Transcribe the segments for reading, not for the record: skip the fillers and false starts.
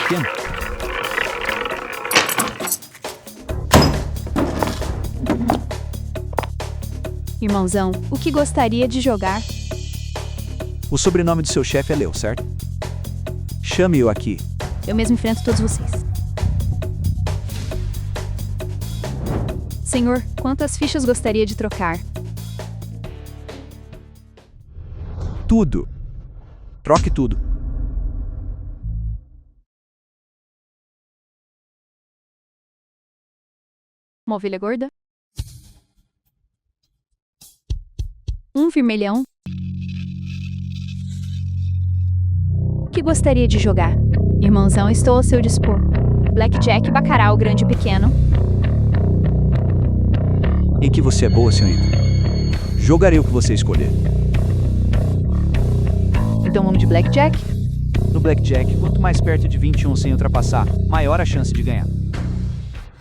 pequeno. Irmãozão, o que gostaria de jogar? O sobrenome do seu chefe é Leo, certo? Chame-o aqui. Eu mesmo enfrento todos vocês. Senhor, quantas fichas gostaria de trocar? Tudo. Troque tudo. Uma ovelha gorda? Um vermelhão? O que gostaria de jogar? Irmãozão, estou ao seu dispor. Blackjack, bacalhau, grande e pequeno. Em que você é boa, senhorita? Jogarei o que você escolher. Então vamos de blackjack? No Blackjack, quanto mais perto de 21 sem ultrapassar, maior a chance de ganhar.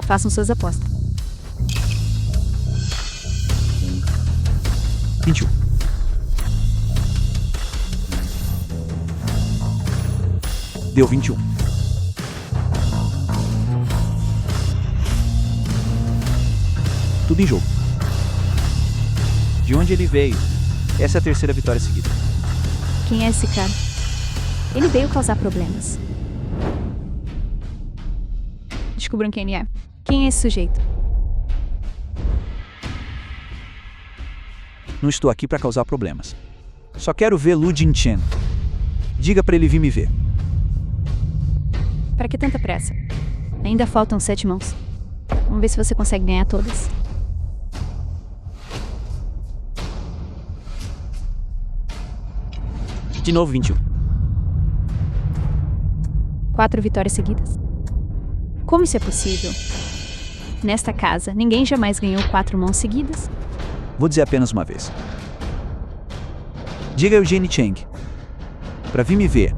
Façam suas apostas. 21. Deu 21. Tudo em jogo. De onde ele veio? Essa é a terceira vitória seguida. Quem é esse cara? Ele veio causar problemas. Descubram quem ele é. Quem é esse sujeito? Não estou aqui para causar problemas. Só quero ver Lu Jinchen. Diga para ele vir me ver. Para que tanta pressa? Ainda faltam 7 mãos. Vamos ver se você consegue ganhar todas. De novo 21. 4 vitórias seguidas. Como isso é possível? Nesta casa, ninguém jamais ganhou 4 mãos seguidas. Vou dizer apenas uma vez. Diga a Eugene Cheng para vir me ver.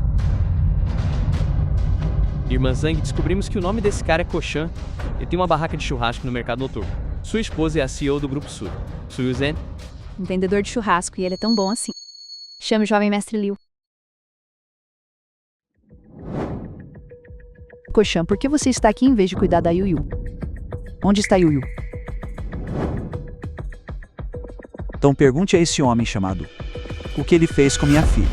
Irmã Zhang, descobrimos que o nome desse cara é Koshan. Ele tem uma barraca de churrasco no mercado noturno. Sua esposa é a CEO do Grupo Sul. Suyuzen? Um vendedor de churrasco, e ele é tão bom assim. Chame o jovem mestre Liu. Koshan, por que você está aqui em vez de cuidar da Yuyu? Onde está Yuyu? Então pergunte a esse homem chamado o que ele fez com minha filha.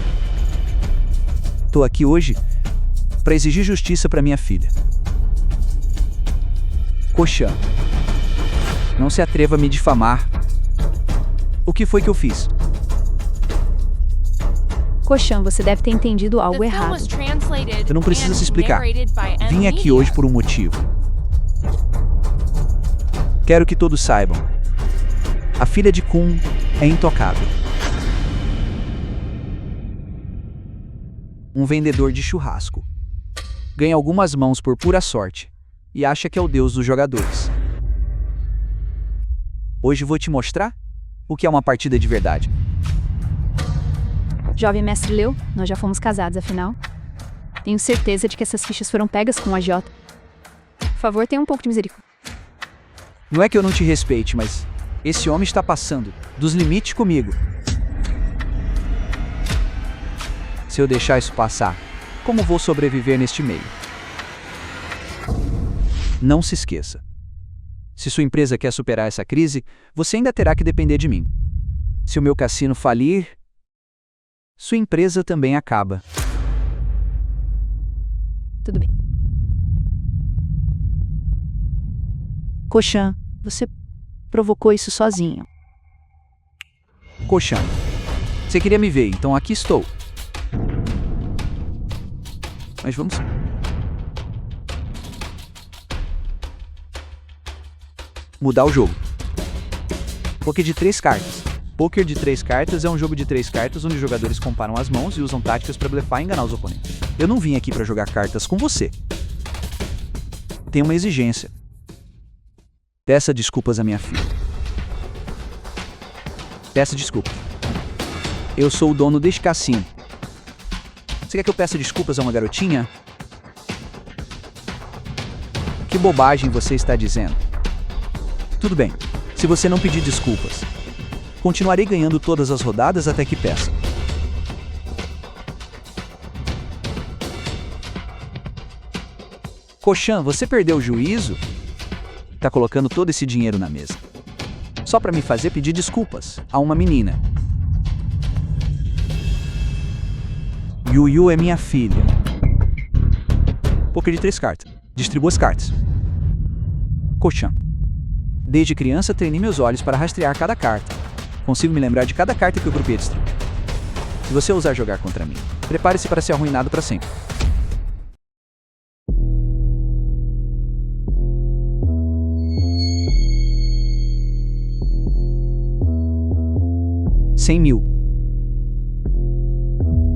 Tô aqui hoje para exigir justiça para minha filha. Koshan, não se atreva a me difamar. O que foi que eu fiz? Koshan, você deve ter entendido algo errado. Você não precisa se explicar. Vim aqui hoje por um motivo. Quero que todos saibam. A filha de Kun é intocável. Um vendedor de churrasco. Ganha algumas mãos por pura sorte e acha que é o deus dos jogadores. Hoje vou te mostrar o que é uma partida de verdade. Jovem mestre Liu, nós já fomos casados, afinal. Tenho certeza de que essas fichas foram pegas com um agiota. Por favor, tenha um pouco de misericórdia. Não é que eu não te respeite, mas esse homem está passando dos limites comigo. Se eu deixar isso passar, como vou sobreviver neste meio? Não se esqueça. Se sua empresa quer superar essa crise, você ainda terá que depender de mim. Se o meu cassino falir, sua empresa também acaba. Tudo bem. Koshan, você provocou isso sozinho. Koshan, você queria me ver, então aqui estou. Mas vamos... mudar o jogo. Poker de 3 cartas. Poker de 3 cartas é um jogo de 3 cartas onde os jogadores comparam as mãos e usam táticas para blefar e enganar os oponentes. Eu não vim aqui para jogar cartas com você. Tem uma exigência. Peça desculpas à minha filha. Peça desculpas. Eu sou o dono deste cassino. Você quer que eu peça desculpas a uma garotinha? Que bobagem você está dizendo? Tudo bem, se você não pedir desculpas. Continuarei ganhando todas as rodadas até que peça. Koshan, você perdeu o juízo? Tá colocando todo esse dinheiro na mesa. Só pra me fazer pedir desculpas a uma menina. Yu é minha filha. Poker de 3 cartas. Distribua as cartas. Koshan. Desde criança treinei meus olhos para rastrear cada carta. Consigo me lembrar de cada carta que o grupo distribui. Se você ousar jogar contra mim, prepare-se para ser arruinado para sempre. $100.000.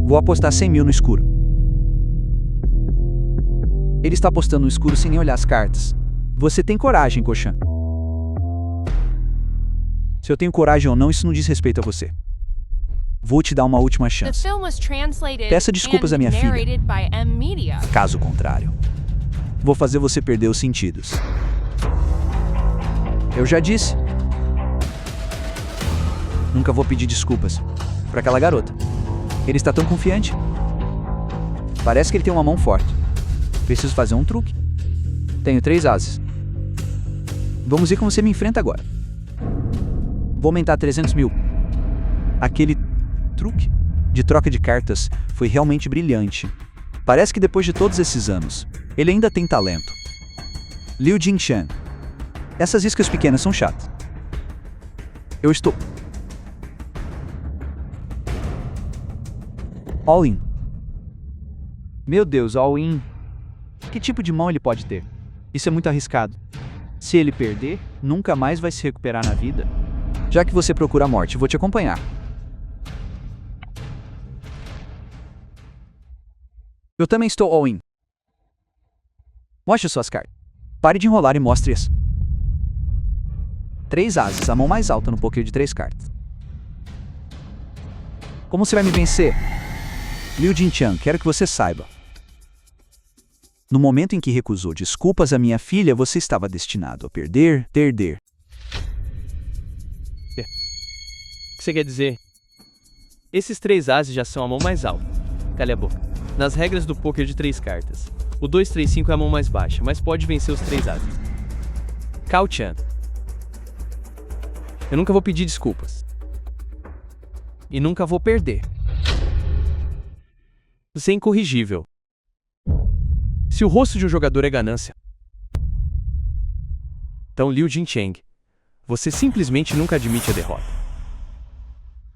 Vou apostar 100 mil no escuro. Ele está apostando no escuro sem nem olhar as cartas. Você tem coragem, Koshan. Se eu tenho coragem ou não, isso não diz respeito a você. Vou te dar uma última chance. Peça desculpas à minha filha. Caso contrário, vou fazer você perder os sentidos. Eu já disse. Nunca vou pedir desculpas para aquela garota. Ele está tão confiante. Parece que ele tem uma mão forte. Preciso fazer um truque. Tenho 3 ases. Vamos ver como você me enfrenta agora. Vou aumentar 300 mil. Aquele truque de troca de cartas foi realmente brilhante. Parece que depois de todos esses anos, ele ainda tem talento. Liu Jingshan. Essas iscas pequenas são chatas. Eu estou... All-in. Meu Deus, all-in. Que tipo de mão ele pode ter? Isso é muito arriscado. Se ele perder, nunca mais vai se recuperar na vida. Já que você procura a morte, vou te acompanhar. Eu também estou all-in. Mostre suas cartas. Pare de enrolar e mostre-as. 3 ases, a mão mais alta no poker de 3 cartas. Como você vai me vencer? Liu Jingshan, quero que você saiba. No momento em que recusou desculpas à minha filha, você estava destinado a perder. O que você quer dizer? Esses 3 ases já são a mão mais alta. Cale a boca. Nas regras do poker de 3 cartas, o 2-3-5 é a mão mais baixa, mas pode vencer os 3 ases. Kao-chan. Eu nunca vou pedir desculpas. E nunca vou perder. Você é incorrigível. Se o rosto de um jogador é ganância, então Liu Jingshan, você simplesmente nunca admite a derrota.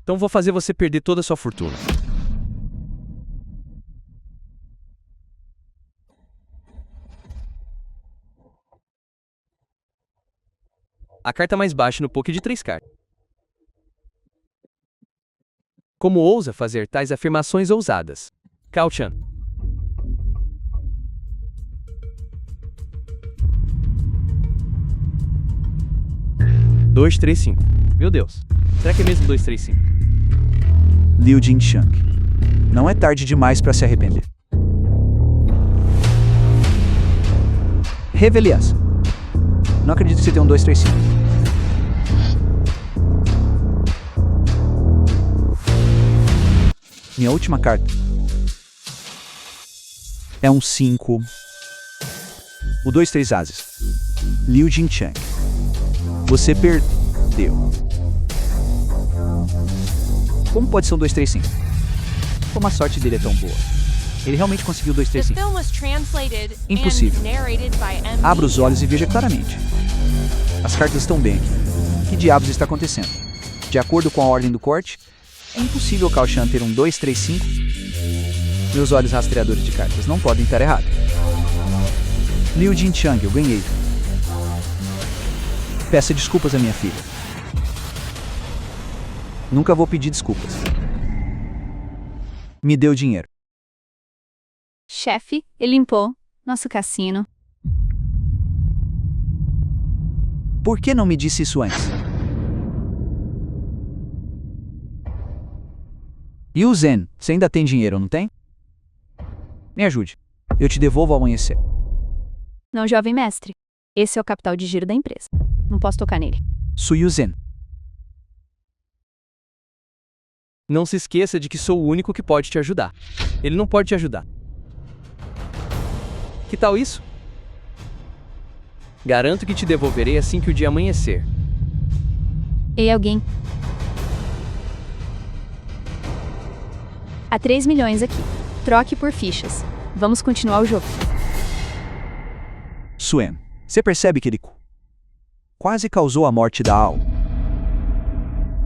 Então vou fazer você perder toda a sua fortuna. A carta mais baixa no poker de 3 cartas. Como ousa fazer tais afirmações ousadas? Kao-chan. Dois, três, 5. Meu Deus. Será que é mesmo 2, 3, 5? Liu Jingshan. Não é tarde demais para se arrepender. Revelias. Não acredito que você tenha um 2, 3, 5. Minha última carta é um 5. O 2, 3 ases. Liu Jingshan. Você perdeu. Como pode ser um 2, 3, 5? Como a sorte dele é tão boa. Ele realmente conseguiu 2, 3, 5. Impossível. Abra os olhos e veja claramente. As cartas estão bem aqui. Que diabos está acontecendo? De acordo com a ordem do corte, é impossível Kao-chan ter um 2, 3, 5. Meus olhos rastreadores de cartas não podem estar errados. Liu Jingshan, eu ganhei. Peça desculpas à minha filha. Nunca vou pedir desculpas. Me dê o dinheiro. Chefe, ele limpou nosso cassino. Por que não me disse isso antes? E o Zen, você ainda tem dinheiro, não tem? Me ajude. Eu te devolvo ao amanhecer. Não, jovem mestre. Esse é o capital de giro da empresa. Não posso tocar nele. Sui Zen. Não se esqueça de que sou o único que pode te ajudar. Ele não pode te ajudar. Que tal isso? Garanto que te devolverei assim que o dia amanhecer. Ei, alguém. Há 3 milhões aqui. Troque por fichas. Vamos continuar o jogo. Suen, você percebe que ele quase causou a morte da Al.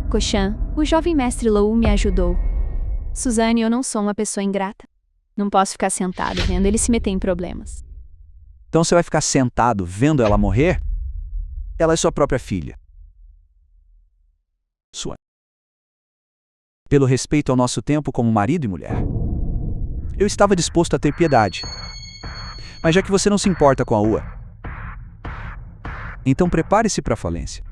Koshan, o jovem mestre Lou me ajudou. Suzane, eu não sou uma pessoa ingrata. Não posso ficar sentado vendo ele se meter em problemas. Então você vai ficar sentado vendo ela morrer? Ela é sua própria filha. Suen. Pelo respeito ao nosso tempo como marido e mulher, eu estava disposto a ter piedade. Mas já que você não se importa com a Ua, então prepare-se para a falência.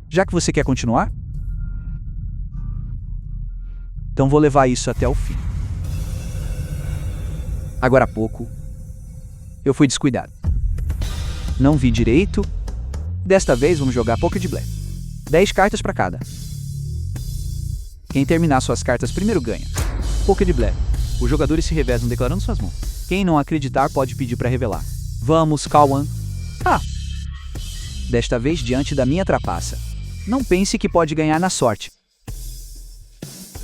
Já que você quer continuar, então vou levar isso até o fim. Agora há pouco, eu fui descuidado. Não vi direito. Desta vez vamos jogar poker de blefe. 10 cartas para cada. Quem terminar suas cartas primeiro ganha. Poker de blefe. Os jogadores se revezam declarando suas mãos. Quem não acreditar pode pedir para revelar. Vamos, Kawan. Desta vez diante da minha trapaça. Não pense que pode ganhar na sorte.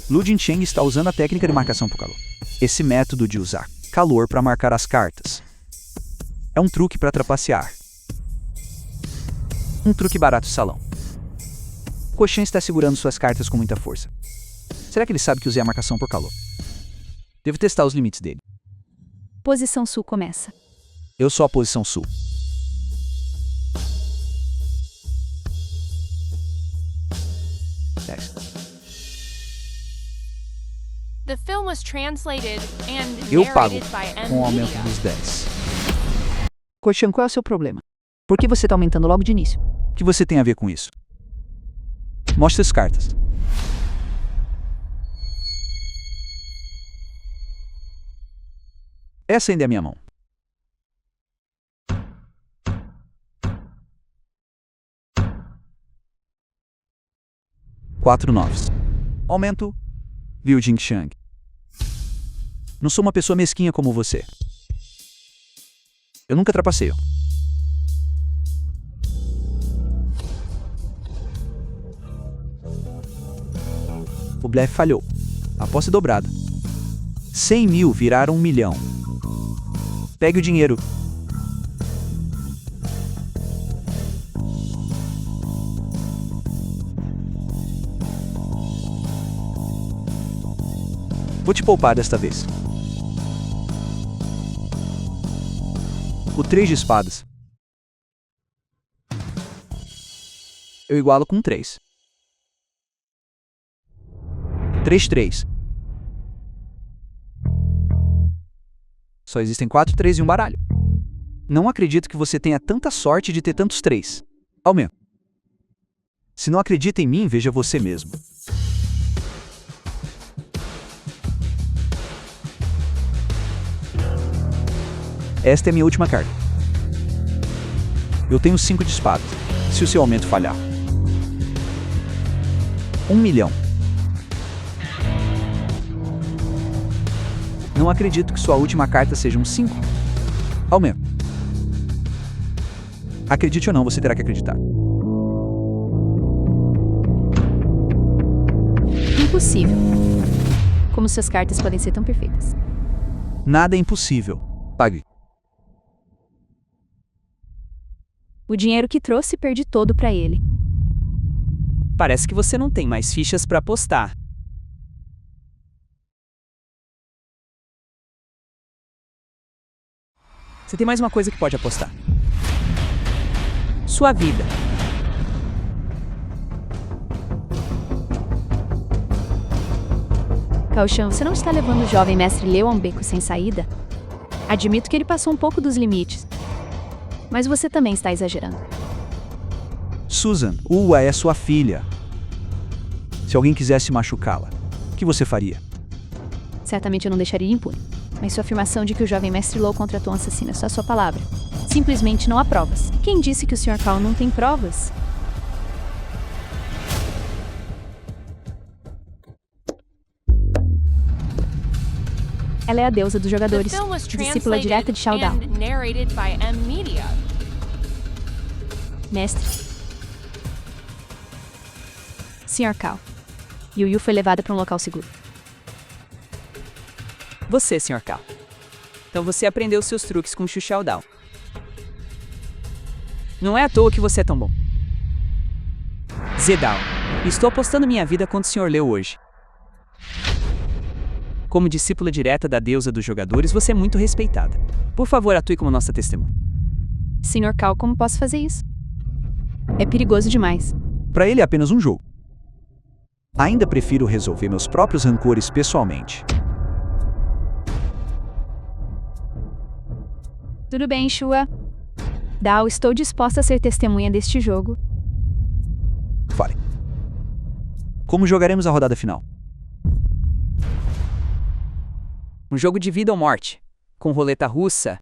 Lu Jincheng está usando a técnica de marcação por calor. Esse método de usar calor para marcar as cartas é um truque para trapacear. Um truque barato salão. Koshan está segurando suas cartas com muita força. Será que ele sabe que usei a marcação por calor? Devo testar os limites dele. Posição sul começa. Eu sou a posição sul. The film was translated and Eu pago narrated by com o aumento NVIDIA. dos 10. Koshan, qual é o seu problema? Por que você tá aumentando logo de início? O que você tem a ver com isso? Mostre as cartas. Essa ainda é a minha mão. Quatro noves. Aumento. Liu Jingxiang. Não sou uma pessoa mesquinha como você. Eu nunca trapaceio. O blefe falhou. A posse dobrada. 100 mil viraram 1 milhão. Pegue o dinheiro. Vou te poupar desta vez. O 3 de espadas. Eu igualo com 3. 3-3. Só existem 4 3 em um baralho. Não acredito que você tenha tanta sorte de ter tantos 3. Aumento. Se não acredita em mim, veja você mesmo. Esta é minha última carta. Eu tenho 5 de espadas. Se o seu aumento falhar. 1 milhão. Não acredito que sua última carta seja um 5. Aumento. Acredite ou não, você terá que acreditar. Impossível. Como suas cartas podem ser tão perfeitas? Nada é impossível. Pague. O dinheiro que trouxe perdi todo pra ele. Parece que você não tem mais fichas para apostar. Você tem mais uma coisa que pode apostar. Sua vida. Kaoshan, você não está levando o jovem mestre Leu a um beco sem saída? Admito que ele passou um pouco dos limites. Mas você também está exagerando. Susan, Ua é sua filha. Se alguém quisesse machucá-la, o que você faria? Certamente eu não deixaria impune. Mas sua afirmação de que o jovem mestre Lou contratou um assassino é só sua palavra. Simplesmente não há provas. Quem disse que o Sr. Cao não tem provas? Ela é a deusa dos The jogadores, film was discípula direta de Shao translated Dao. and narrated by M Media. Mestre. Sr. Cao. Yu Yu foi levada para um local seguro. Você, Sr. Cao. Então você aprendeu seus truques com Xu Xiaodao. Não é à toa que você é tão bom. Zedao, estou apostando minha vida contra o Sr. Liu hoje. Como discípula direta da deusa dos jogadores, você é muito respeitada. Por favor, atue como nossa testemunha. Sr. Cao, como posso fazer isso? É perigoso demais. Para ele é apenas um jogo. Ainda prefiro resolver meus próprios rancores pessoalmente. Tudo bem, Shua. Dao, estou disposta a ser testemunha deste jogo. Fale. Como jogaremos a rodada final? Um jogo de vida ou morte. Com roleta russa,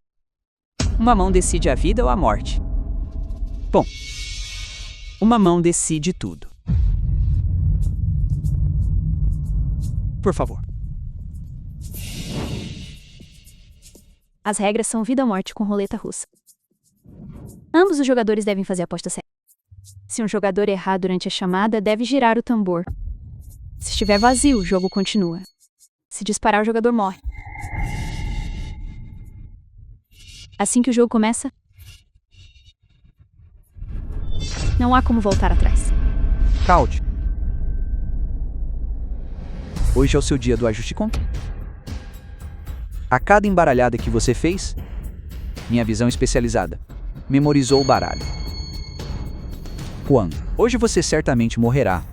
uma mão decide a vida ou a morte. Bom, uma mão decide tudo. Por favor. As regras são vida ou morte com roleta russa. Ambos os jogadores devem fazer a aposta certa. Se um jogador errar durante a chamada, deve girar o tambor. Se estiver vazio, o jogo continua. Se disparar, o jogador morre. Assim que o jogo começa, não há como voltar atrás. Count. Hoje é o seu dia do ajuste de conta. A cada embaralhada que você fez, minha visão especializada memorizou o baralho. Quan, hoje você certamente morrerá.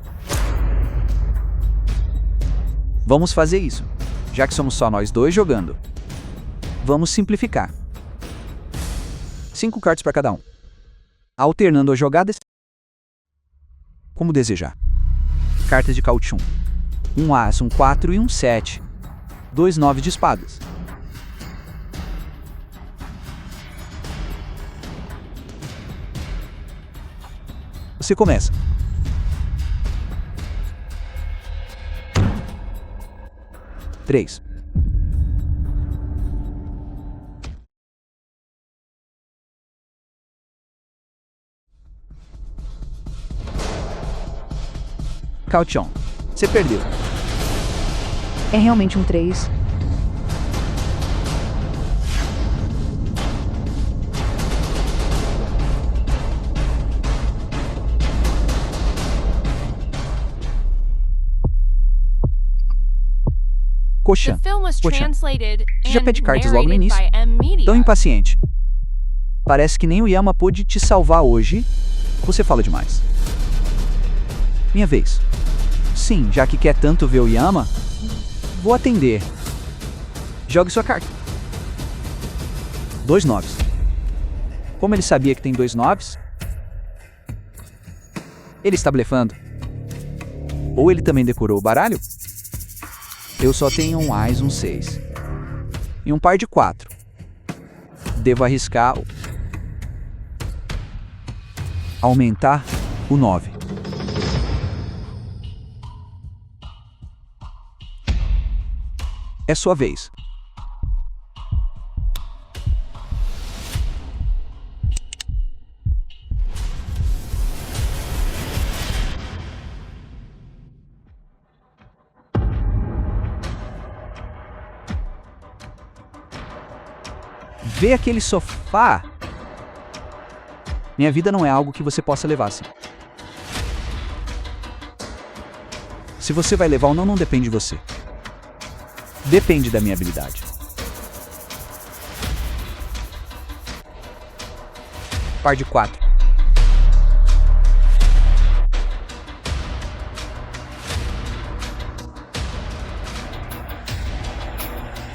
Vamos fazer isso, já que somos só nós dois jogando. Vamos simplificar. 5 cartas para cada um, alternando as jogadas como desejar. Cartas de Couchun. 1 As, 1 4 e 1 7. 2 9 de espadas. Você começa. Três. Caution. Você perdeu. É realmente um 3. Coxa. The film was Poxa, translated você já and pede cartas logo no narrated início? by M Media. Tão impaciente. Parece que nem o Yama pôde te salvar hoje. Você fala demais. Minha vez. Sim, já que quer tanto ver o Yama, vou atender. Jogue sua carta. 2 9s. Como ele sabia que tem 2 9s? Ele está blefando. Ou ele também decorou o baralho? Eu só tenho um As, um 6. E um par de 4. Devo arriscar aumentar o 9. É sua vez. Vê aquele sofá? Minha vida não é algo que você possa levar assim. Se você vai levar ou não depende de você. Depende da minha habilidade. Par de 4.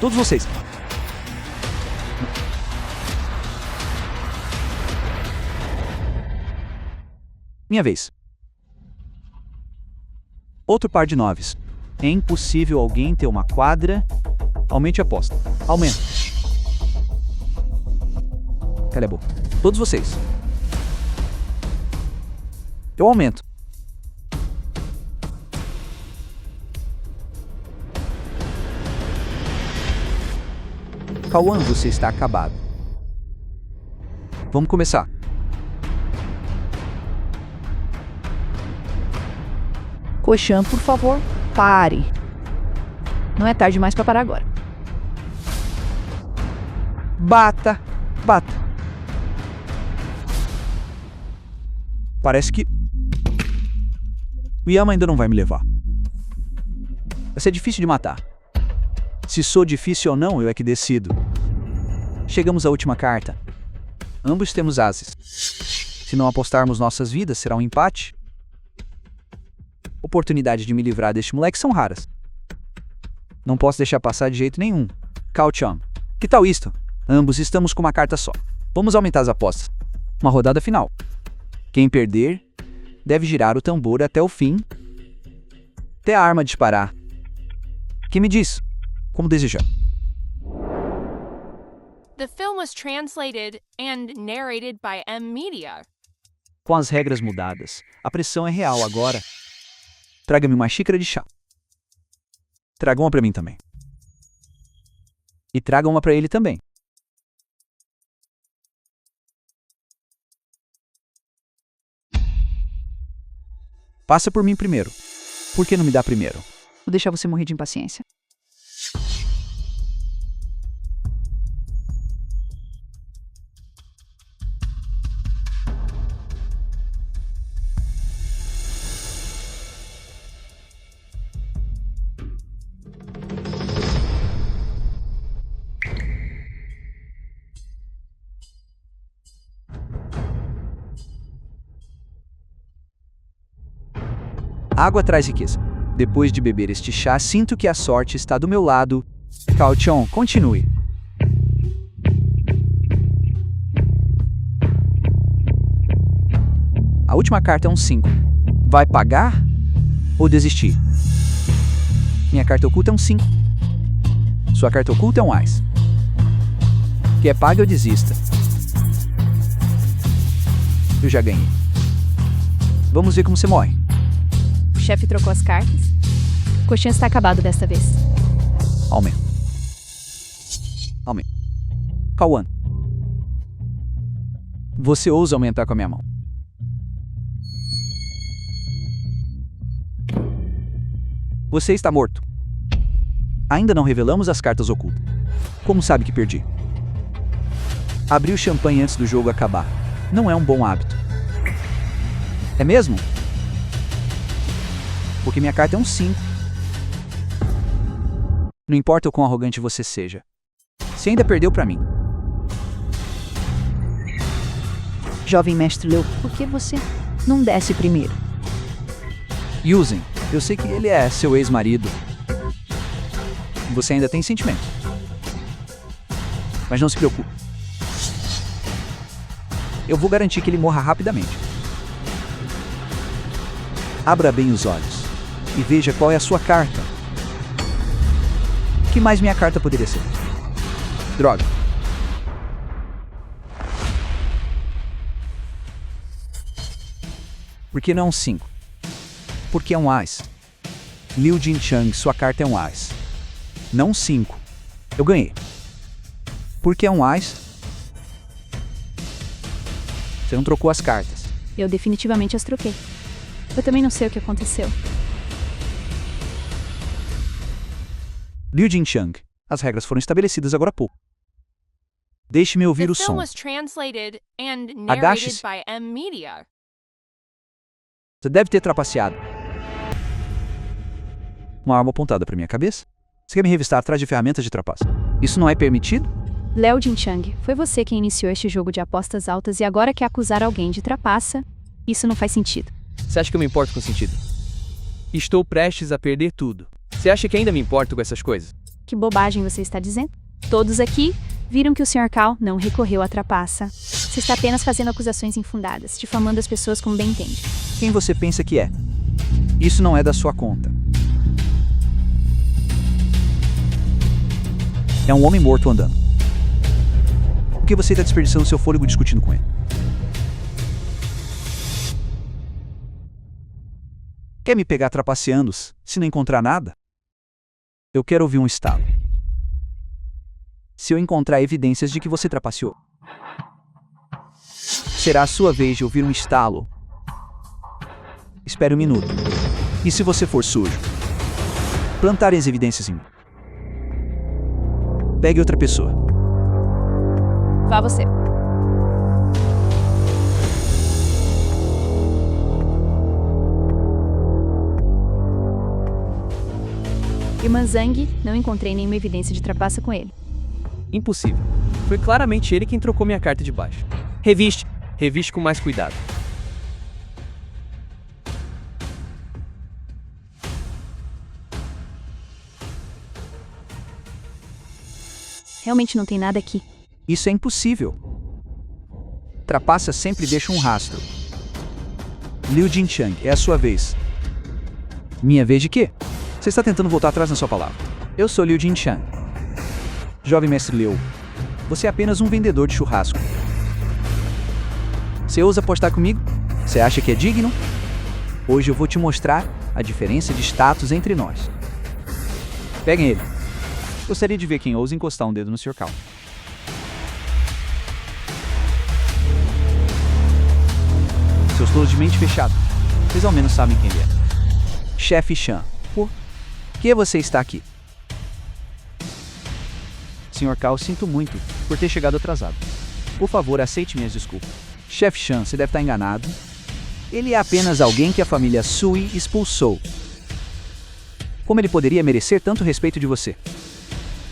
Todos vocês. Minha vez. Outro par de 9s. É impossível alguém ter uma quadra. Aumente a aposta. Aumenta. Cala a boca. Todos vocês. Eu aumento. Cauã, você está acabado. Vamos começar. Coxan, por favor, pare. Não é tarde demais para parar agora. Bata! Bata! Parece que o Yama ainda não vai me levar. Vai ser difícil de matar. Se sou difícil ou não, eu é que decido. Chegamos à última carta. Ambos temos ases. Se não apostarmos nossas vidas, será um empate. Oportunidades de me livrar deste moleque são raras. Não posso deixar passar de jeito nenhum. Cao-chan, que tal isto? Ambos estamos com uma carta só. Vamos aumentar as apostas. Uma rodada final. Quem perder deve girar o tambor até o fim, até a arma disparar. Quem me diz? Como desejar. The film was translated and narrated by M Media. Com as regras mudadas, a pressão é real agora. Traga-me uma xícara de chá. Traga uma para mim também. E traga uma para ele também. Passa por mim primeiro. Por que não me dá primeiro? Vou deixar você morrer de impaciência. Água traz riqueza. Depois de beber este chá, sinto que a sorte está do meu lado. Cao-chan, continue. A última carta é um 5. Vai pagar ou desistir? Minha carta oculta é um 5. Sua carta oculta é um Ás. Quer pague ou desista? Eu já ganhei. Vamos ver como você morre. O chefe trocou as cartas. Coxinha está acabado desta vez. Aumenta. Aumenta. Cauã. Você ousa aumentar com a minha mão. Você está morto. Ainda não revelamos as cartas ocultas. Como sabe que perdi? Abri o champanhe antes do jogo acabar. Não é um bom hábito. É mesmo? Porque minha carta é um 5. Não importa o quão arrogante você seja. Você ainda perdeu pra mim. Jovem mestre Leo, por que você não desce primeiro? Yuzen, eu sei que ele é seu ex-marido. Você ainda tem sentimento. Mas não se preocupe. Eu vou garantir que ele morra rapidamente. Abra bem os olhos e veja qual é a sua carta. O que mais minha carta poderia ser? Droga. Por que não é um 5? Porque é um Ás. Liu Jinchang, sua carta é um Ás. Não um 5. Eu ganhei. Por que é um Ás? Você não trocou as cartas. Eu definitivamente as troquei. Eu também não sei o que aconteceu. Liu Jinchang, as regras foram estabelecidas agora há pouco. Deixe-me ouvir The o film som. was translated and narrated Agache-se. by M Media. Você deve ter trapaceado. Uma arma apontada para minha cabeça? Você quer me revistar atrás de ferramentas de trapaça? Isso não é permitido? Léo Jinchang, foi você quem iniciou este jogo de apostas altas e agora quer acusar alguém de trapaça? Isso não faz sentido. Você acha que eu me importo com sentido? Estou prestes a perder tudo. Você acha que ainda me importo com essas coisas? Que bobagem você está dizendo? Todos aqui viram que o Sr. Cao não recorreu à trapaça. Você está apenas fazendo acusações infundadas, difamando as pessoas como bem entende. Quem você pensa que é? Isso não é da sua conta. É um homem morto andando. Por que você está desperdiçando seu fôlego discutindo com ele? Quer me pegar trapaceando se não encontrar nada? Eu quero ouvir um estalo. se eu encontrar evidências de que você trapaceou. Será a sua vez de ouvir um estalo. Espere um minuto. E se você for sujo? Plantarem as evidências em mim. Pegue outra pessoa. Vá você. Irmã Zhang, não encontrei nenhuma evidência de trapaça com ele. Impossível. Foi claramente ele quem trocou minha carta de baixo. Reviste. Reviste com mais cuidado. Realmente não tem nada aqui. Isso é impossível. Trapaça sempre deixa um rastro. Liu Jinchang, é a sua vez. Minha vez de quê? Você está tentando voltar atrás na sua palavra. Eu sou Liu Jinchang. Jovem mestre Liu, você é apenas um vendedor de churrasco. Você ousa apostar comigo? Você acha que é digno? Hoje eu vou te mostrar a diferença de status entre nós. Peguem ele. Gostaria de ver quem ousa encostar um dedo no Sr. Cao. Seus tolos de mente fechada. Vocês ao menos sabem quem ele é. Chefe Chan. Por que você está aqui? Sr. Cao, sinto muito por ter chegado atrasado. Por favor, aceite minhas desculpas. Chefe Chan, você deve estar enganado. Ele é apenas alguém que a família Sui expulsou. Como ele poderia merecer tanto respeito de você?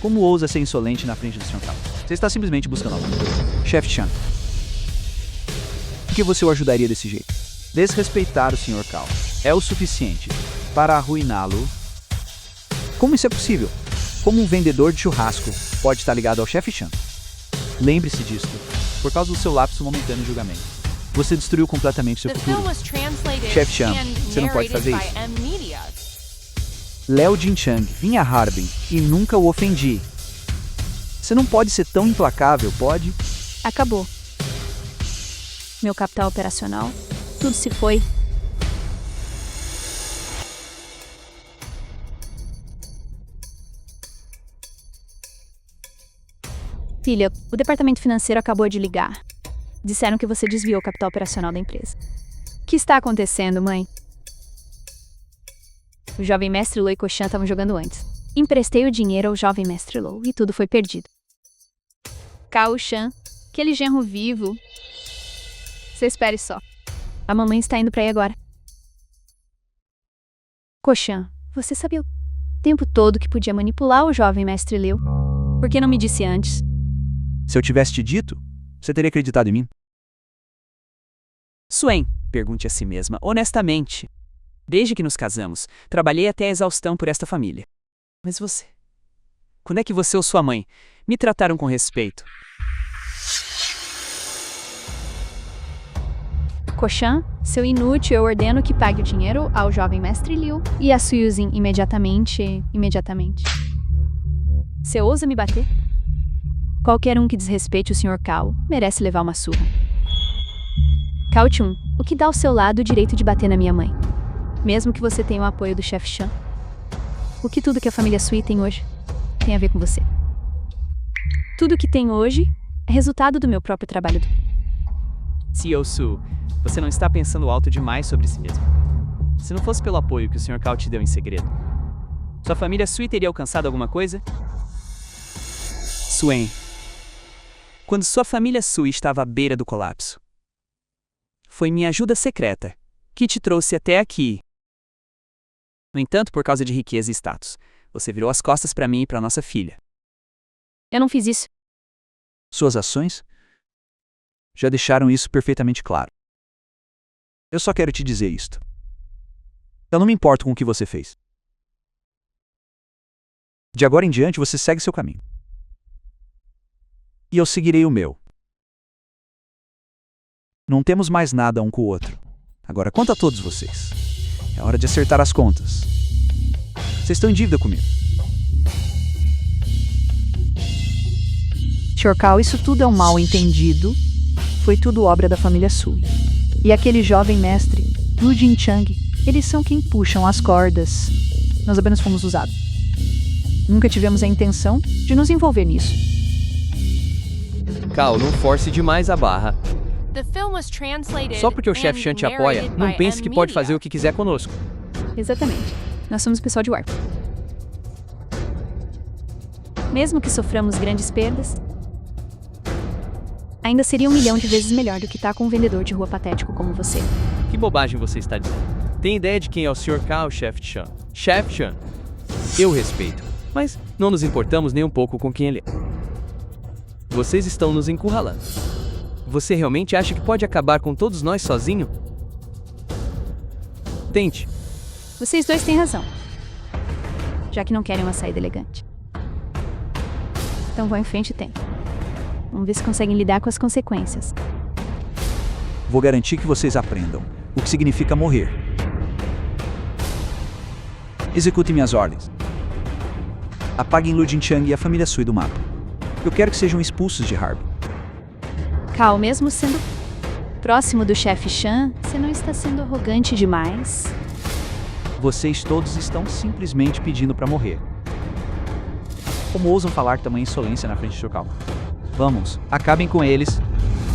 Como ousa ser insolente na frente do Sr. Cao? Você está simplesmente buscando algo. Chefe Chan, por que você o ajudaria desse jeito? Desrespeitar o Sr. Cao é o suficiente para arruiná-lo. Como isso é possível? Como um vendedor de churrasco pode estar ligado ao Chefe Chan? Lembre-se disso, por causa do seu lapso momentâneo de julgamento. Você destruiu completamente seu The futuro. film was translated Chef Chan, and você não pode narrated fazer by isso. M-Media. Liu Jinchang, vim a Harbin e nunca o ofendi. Você não pode ser tão implacável, pode? Acabou. Meu capital operacional, tudo se foi. Filha, o departamento financeiro acabou de ligar. Disseram que você desviou o capital operacional da empresa. O que está acontecendo, mãe? O jovem mestre Lou e Koshan estavam jogando antes. Emprestei o dinheiro ao jovem mestre Lou e tudo foi perdido. Cao Shan, aquele genro vivo. Você espere só. A mamãe está indo para aí agora. Koshan, você sabia o tempo todo que podia manipular o jovem mestre Liu? Por que não me disse antes? Se eu tivesse te dito, você teria acreditado em mim? Suen, pergunte a si mesma honestamente. Desde que nos casamos, trabalhei até a exaustão por esta família. Mas você? Quando é que você ou sua mãe me trataram com respeito? Koshan, seu inútil, eu ordeno que pague o dinheiro ao jovem mestre Liu e a Suyuzin imediatamente. Você ousa me bater? Qualquer um que desrespeite o Sr. Cao merece levar uma surra. Cao Chun, o que dá ao seu lado o direito de bater na minha mãe? Mesmo que você tenha o apoio do chefe Chan. O que tudo que a família Sui tem hoje tem a ver com você. Tudo que tem hoje é resultado do meu próprio trabalho. CEO Su, você não está pensando alto demais sobre si mesmo. Se não fosse pelo apoio que o Sr. Cao te deu em segredo, sua família Sui teria alcançado alguma coisa? Suen, quando sua família Sui estava à beira do colapso, foi minha ajuda secreta que te trouxe até aqui. No entanto, por causa de riqueza e status, você virou as costas para mim e para nossa filha. Eu não fiz isso. Suas ações já deixaram isso perfeitamente claro. Eu só quero te dizer isto. Eu não me importo com o que você fez. De agora em diante, você segue seu caminho. E eu seguirei o meu. Não temos mais nada um com o outro. Agora, quanto a todos vocês, é hora de acertar as contas. Vocês estão em dívida comigo. Sr. Cao, isso tudo é um mal entendido. Foi tudo obra da família Sui. E aquele jovem mestre, Liu Jinchang, eles são quem puxam as cordas. Nós apenas fomos usados. Nunca tivemos a intenção de nos envolver nisso. Cal, não force demais a barra. The film was translated Só porque o chefe and Chan te apoia, narrated não by pense que pode M-Media. fazer o que quiser conosco. Exatamente. Nós somos pessoal de Warp. Mesmo que soframos grandes perdas, ainda seria 1 milhão de vezes melhor do que estar com um vendedor de rua patético como você. Que bobagem você está dizendo? Tem ideia de quem é o Sr. Cal, Chef Chan? Chef Chan. Eu respeito, mas não nos importamos nem um pouco com quem ele é. Vocês estão nos encurralando. Você realmente acha que pode acabar com todos nós sozinho? Tente. Vocês dois têm razão. Já que não querem uma saída elegante. Então vão em frente e tentem. Vamos ver se conseguem lidar com as consequências. Vou garantir que vocês aprendam o que significa morrer. Executem minhas ordens. Apaguem Lu Jinchang e a família Sui do mapa. Eu quero que sejam expulsos de Harb. Cal, mesmo sendo próximo do chefe Chan, você não está sendo arrogante demais? Vocês todos estão simplesmente pedindo pra morrer. Como ousam falar tamanha insolência na frente do Cal? Vamos, acabem com eles.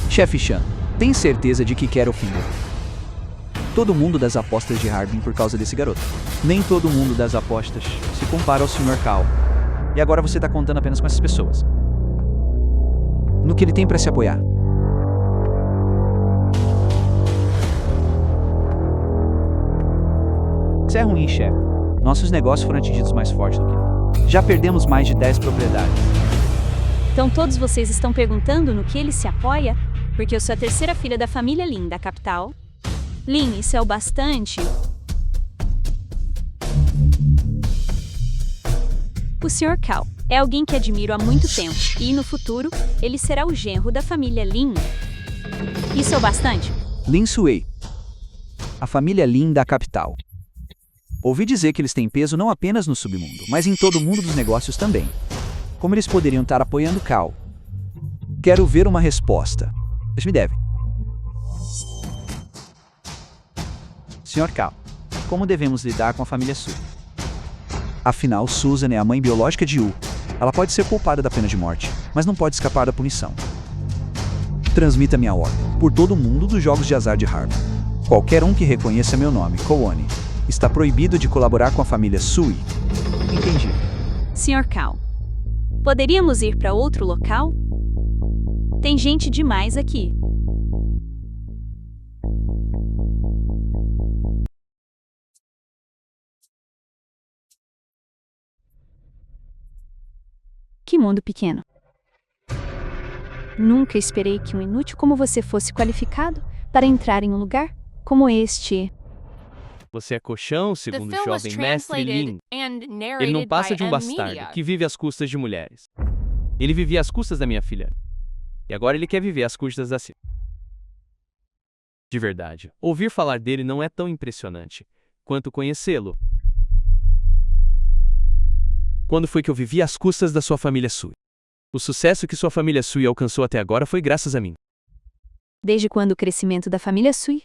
Chefe Chan, tem certeza de que quer o fim? Todo mundo das apostas de Harbin por causa desse garoto. Nem todo mundo das apostas se compara ao Sr. Cal. E agora você tá contando apenas com essas pessoas. No que ele tem pra se apoiar. Isso é ruim, chefe. Nossos negócios foram atingidos mais forte do que... Já perdemos mais de 10 propriedades. Então todos vocês estão perguntando no que ele se apoia? Porque eu sou a terceira filha da família Lin, da capital. Lin, isso é o bastante? O Sr. Cal é alguém que admiro há muito tempo, e no futuro, ele será o genro da família Lin. Isso é o bastante? Lin Sui. A família Lin da capital. Ouvi dizer que eles têm peso não apenas no submundo, mas em todo o mundo dos negócios também. Como eles poderiam estar apoiando Cal? Quero ver uma resposta. Eles me devem. Sr. Cal, como devemos lidar com a família Sui? Afinal, Susan é a mãe biológica de Yu. Ela pode ser culpada da pena de morte, mas não pode escapar da punição. Transmita minha ordem por todo o mundo dos jogos de azar de Harb. Qualquer um que reconheça meu nome, Kowani, está proibido de colaborar com a família Sui. Entendi. Sr. Cal, poderíamos ir para outro local? Tem gente demais aqui. Que mundo pequeno. Nunca esperei que um inútil como você fosse qualificado para entrar em um lugar como este. Você é coxão, The segundo o film was jovem mestre Lin. translated and Ele narrated não passa by de um M-Media. bastardo que vive às custas de mulheres. Ele vivia às custas da minha filha. E agora ele quer viver às custas da sua. De verdade, ouvir falar dele não é tão impressionante quanto conhecê-lo. Quando foi que eu vivi às custas da sua família Sui? O sucesso que sua família Sui alcançou até agora foi graças a mim. Desde quando o crescimento da família Sui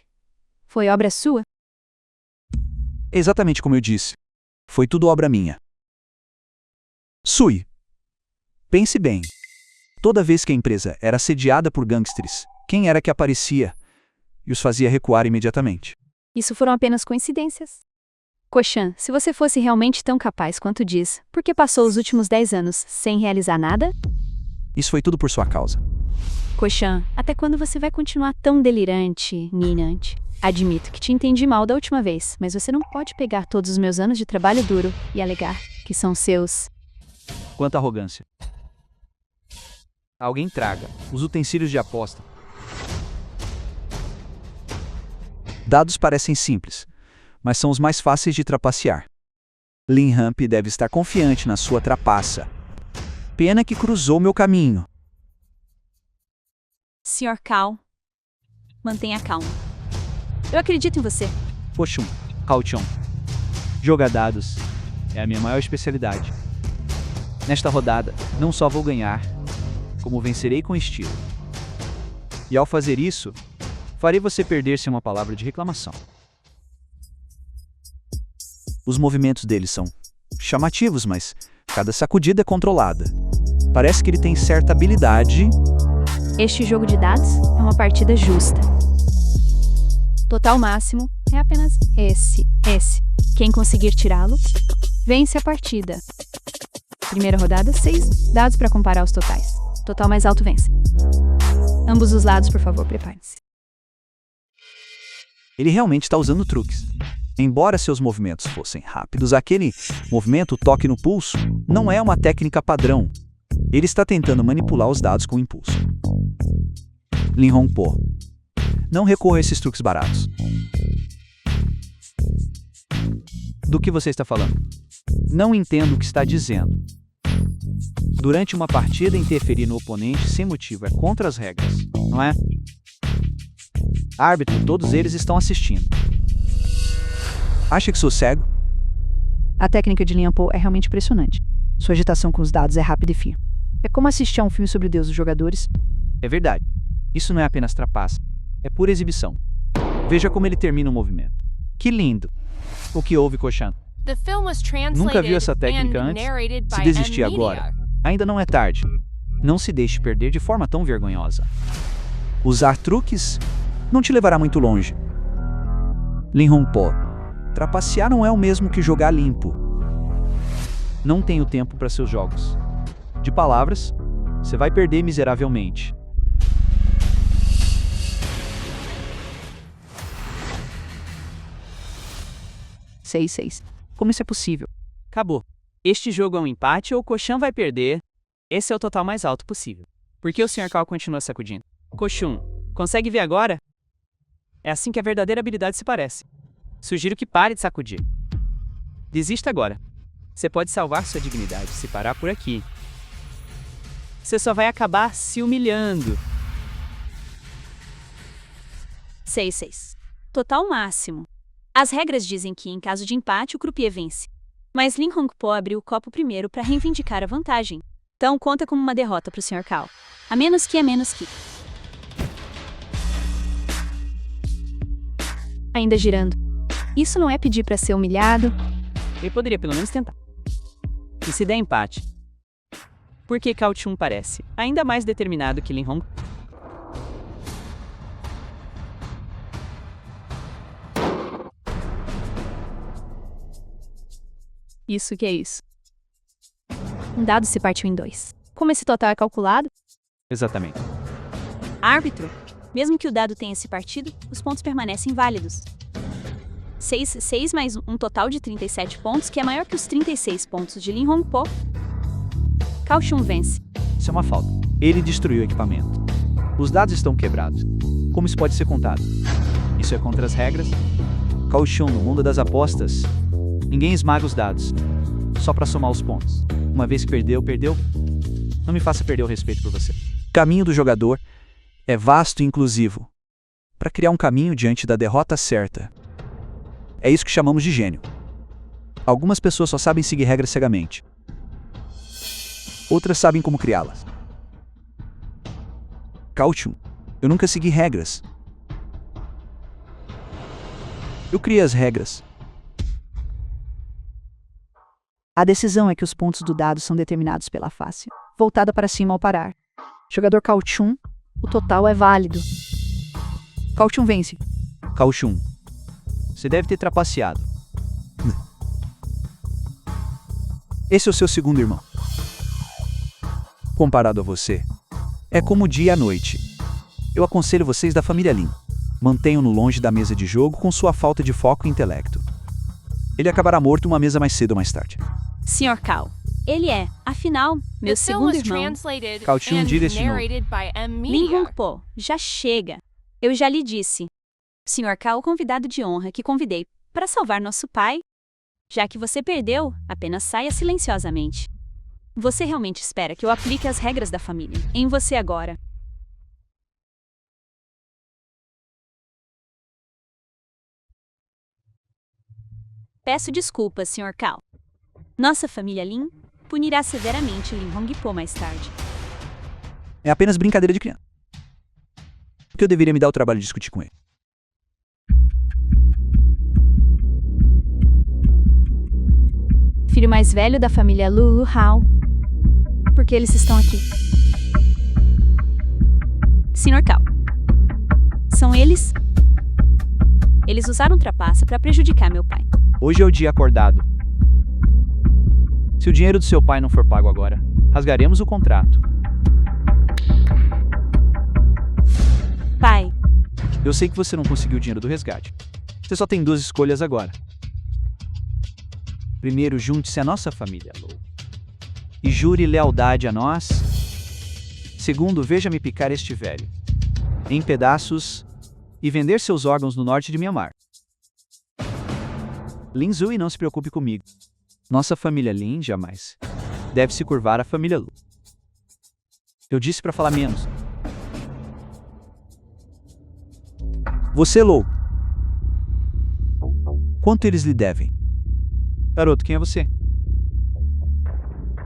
foi obra sua? Exatamente como eu disse. Foi tudo obra minha. Sui. Pense bem. Toda vez que a empresa era assediada por gangsters, quem era que aparecia e os fazia recuar imediatamente? Isso foram apenas coincidências. Koshan, se você fosse realmente tão capaz quanto diz, por que passou os últimos 10 anos sem realizar nada? Isso foi tudo por sua causa. Koshan, até quando você vai continuar tão delirante, ninante? Admito que te entendi mal da última vez, mas você não pode pegar todos os meus anos de trabalho duro e alegar que são seus. Quanta arrogância. Alguém traga os utensílios de aposta. Dados parecem simples, mas são os mais fáceis de trapacear. Lin Ramp deve estar confiante na sua trapaça. Pena que cruzou meu caminho. Sr. Cal, mantenha calma. Eu acredito em você. Poxum, Cauchon. Jogar dados é a minha maior especialidade. Nesta rodada, não só vou ganhar, como vencerei com estilo. E ao fazer isso, farei você perder sem uma palavra de reclamação. Os movimentos dele são chamativos, mas cada sacudida é controlada. Parece que ele tem certa habilidade Este jogo de dados é uma partida justa. Total máximo é apenas esse. Quem conseguir tirá-lo, vence a partida. Primeira rodada, 6 dados para comparar os totais. Total mais alto vence. Ambos os lados, por favor, preparem-se. Ele realmente está usando truques. Embora seus movimentos fossem rápidos, aquele movimento toque no pulso não é uma técnica padrão. Ele está tentando manipular os dados com impulso. Lim Hong Po. Não recorra a esses truques baratos. Do que você está falando? Não entendo o que está dizendo. Durante uma partida, interferir no oponente sem motivo é contra as regras, não é? Árbitro, todos eles estão assistindo. Acha que sou cego? A técnica de Lim Hong Po é realmente impressionante. Sua agitação com os dados é rápida e firme. É como assistir a um filme sobre o Deus dos jogadores. É verdade. Isso não é apenas trapaça. É pura exibição. Veja como ele termina o movimento. Que lindo! O que houve, Koshan? The film was translated Nunca viu essa técnica and antes? narrated Se by desistir M agora, Media. ainda não é tarde. Não se deixe perder de forma tão vergonhosa. Usar truques não te levará muito longe. Lim Hong Po. Trapacear não é o mesmo que jogar limpo. Não tenho tempo para seus jogos. De palavras, você vai perder miseravelmente. Seis. Como isso é possível? Acabou. Este jogo é um empate ou o Koshan vai perder. Esse é o total mais alto possível. Por que o Sr. Cal continua sacudindo? Koshun, consegue ver agora? É assim que a verdadeira habilidade se parece. Sugiro que pare de sacudir. Desista agora. Você pode salvar sua dignidade se parar por aqui. Você só vai acabar se humilhando. 6. Total máximo. As regras dizem que, em caso de empate, o croupier vence. Mas Lim Hong Po abriu o copo primeiro para reivindicar a vantagem. Então conta como uma derrota para o Sr. Cal. A menos que. Ainda girando. Isso não é pedir para ser humilhado. Ele poderia pelo menos tentar. E se der empate? Porque Cao Chun parece ainda mais determinado que Lim Hong. Isso que é isso. Um dado se partiu em 2. Como esse total é calculado? Exatamente. Árbitro, mesmo que o dado tenha se partido, os pontos permanecem válidos. 6 mais um total de 37 pontos, que é maior que os 36 pontos de Lim Hong Po. Cao Chun vence. Isso é uma falta. Ele destruiu o equipamento. Os dados estão quebrados. Como isso pode ser contado? Isso é contra as regras? Cao Chun, no mundo das apostas, ninguém esmaga os dados. Só para somar os pontos. Uma vez que perdeu. Não me faça perder o respeito por você. O caminho do jogador é vasto e inclusivo. Para criar um caminho diante da derrota certa. É isso que chamamos de gênio. Algumas pessoas só sabem seguir regras cegamente. Outras sabem como criá-las. Cao Chun, eu nunca segui regras. Eu criei as regras. A decisão é que os pontos do dado são determinados pela face, voltada para cima ao parar. Jogador Cao Chun, o total é válido. Cao Chun vence. Cao Chun, você deve ter trapaceado. Esse é o seu segundo irmão. Comparado a você, é como o dia e a noite. Eu aconselho vocês da família Lin. Mantenham-no longe da mesa de jogo com sua falta de foco e intelecto. Ele acabará morto uma mesa mais cedo ou mais tarde. Sr. Cal, ele é, afinal, meu The film segundo was irmão. translated Cao Chun and direcionou. narrated by M Lim Media. Hong Po, já chega. Eu já lhe disse. Sr. Cal, o convidado de honra que convidei para salvar nosso pai. Já que você perdeu, apenas saia silenciosamente. Você realmente espera que eu aplique as regras da família em você agora? Peço desculpas, Sr. Cal. Nossa família Lin punirá severamente Lim Hong Po mais tarde. É apenas brincadeira de criança. Por que eu deveria me dar o trabalho de discutir com ele? Filho mais velho da família Lulu Hao. Por que eles estão aqui? Sr. Cal. São eles? Eles usaram trapaça para prejudicar meu pai. Hoje é o dia acordado. Se o dinheiro do seu pai não for pago agora, rasgaremos o contrato. Pai, Eu sei que você não conseguiu o dinheiro do resgate. Você só tem duas escolhas agora. Primeiro, junte-se à nossa família, Lou, e jure lealdade a nós. Segundo, veja-me picar este velho em pedaços e vender seus órgãos no norte de Myanmar. Lin Zui, não se preocupe comigo. Nossa família Lin jamais deve se curvar à família Lu. Eu disse para falar menos. Você, Lou. Quanto eles lhe devem? Garoto, quem é você?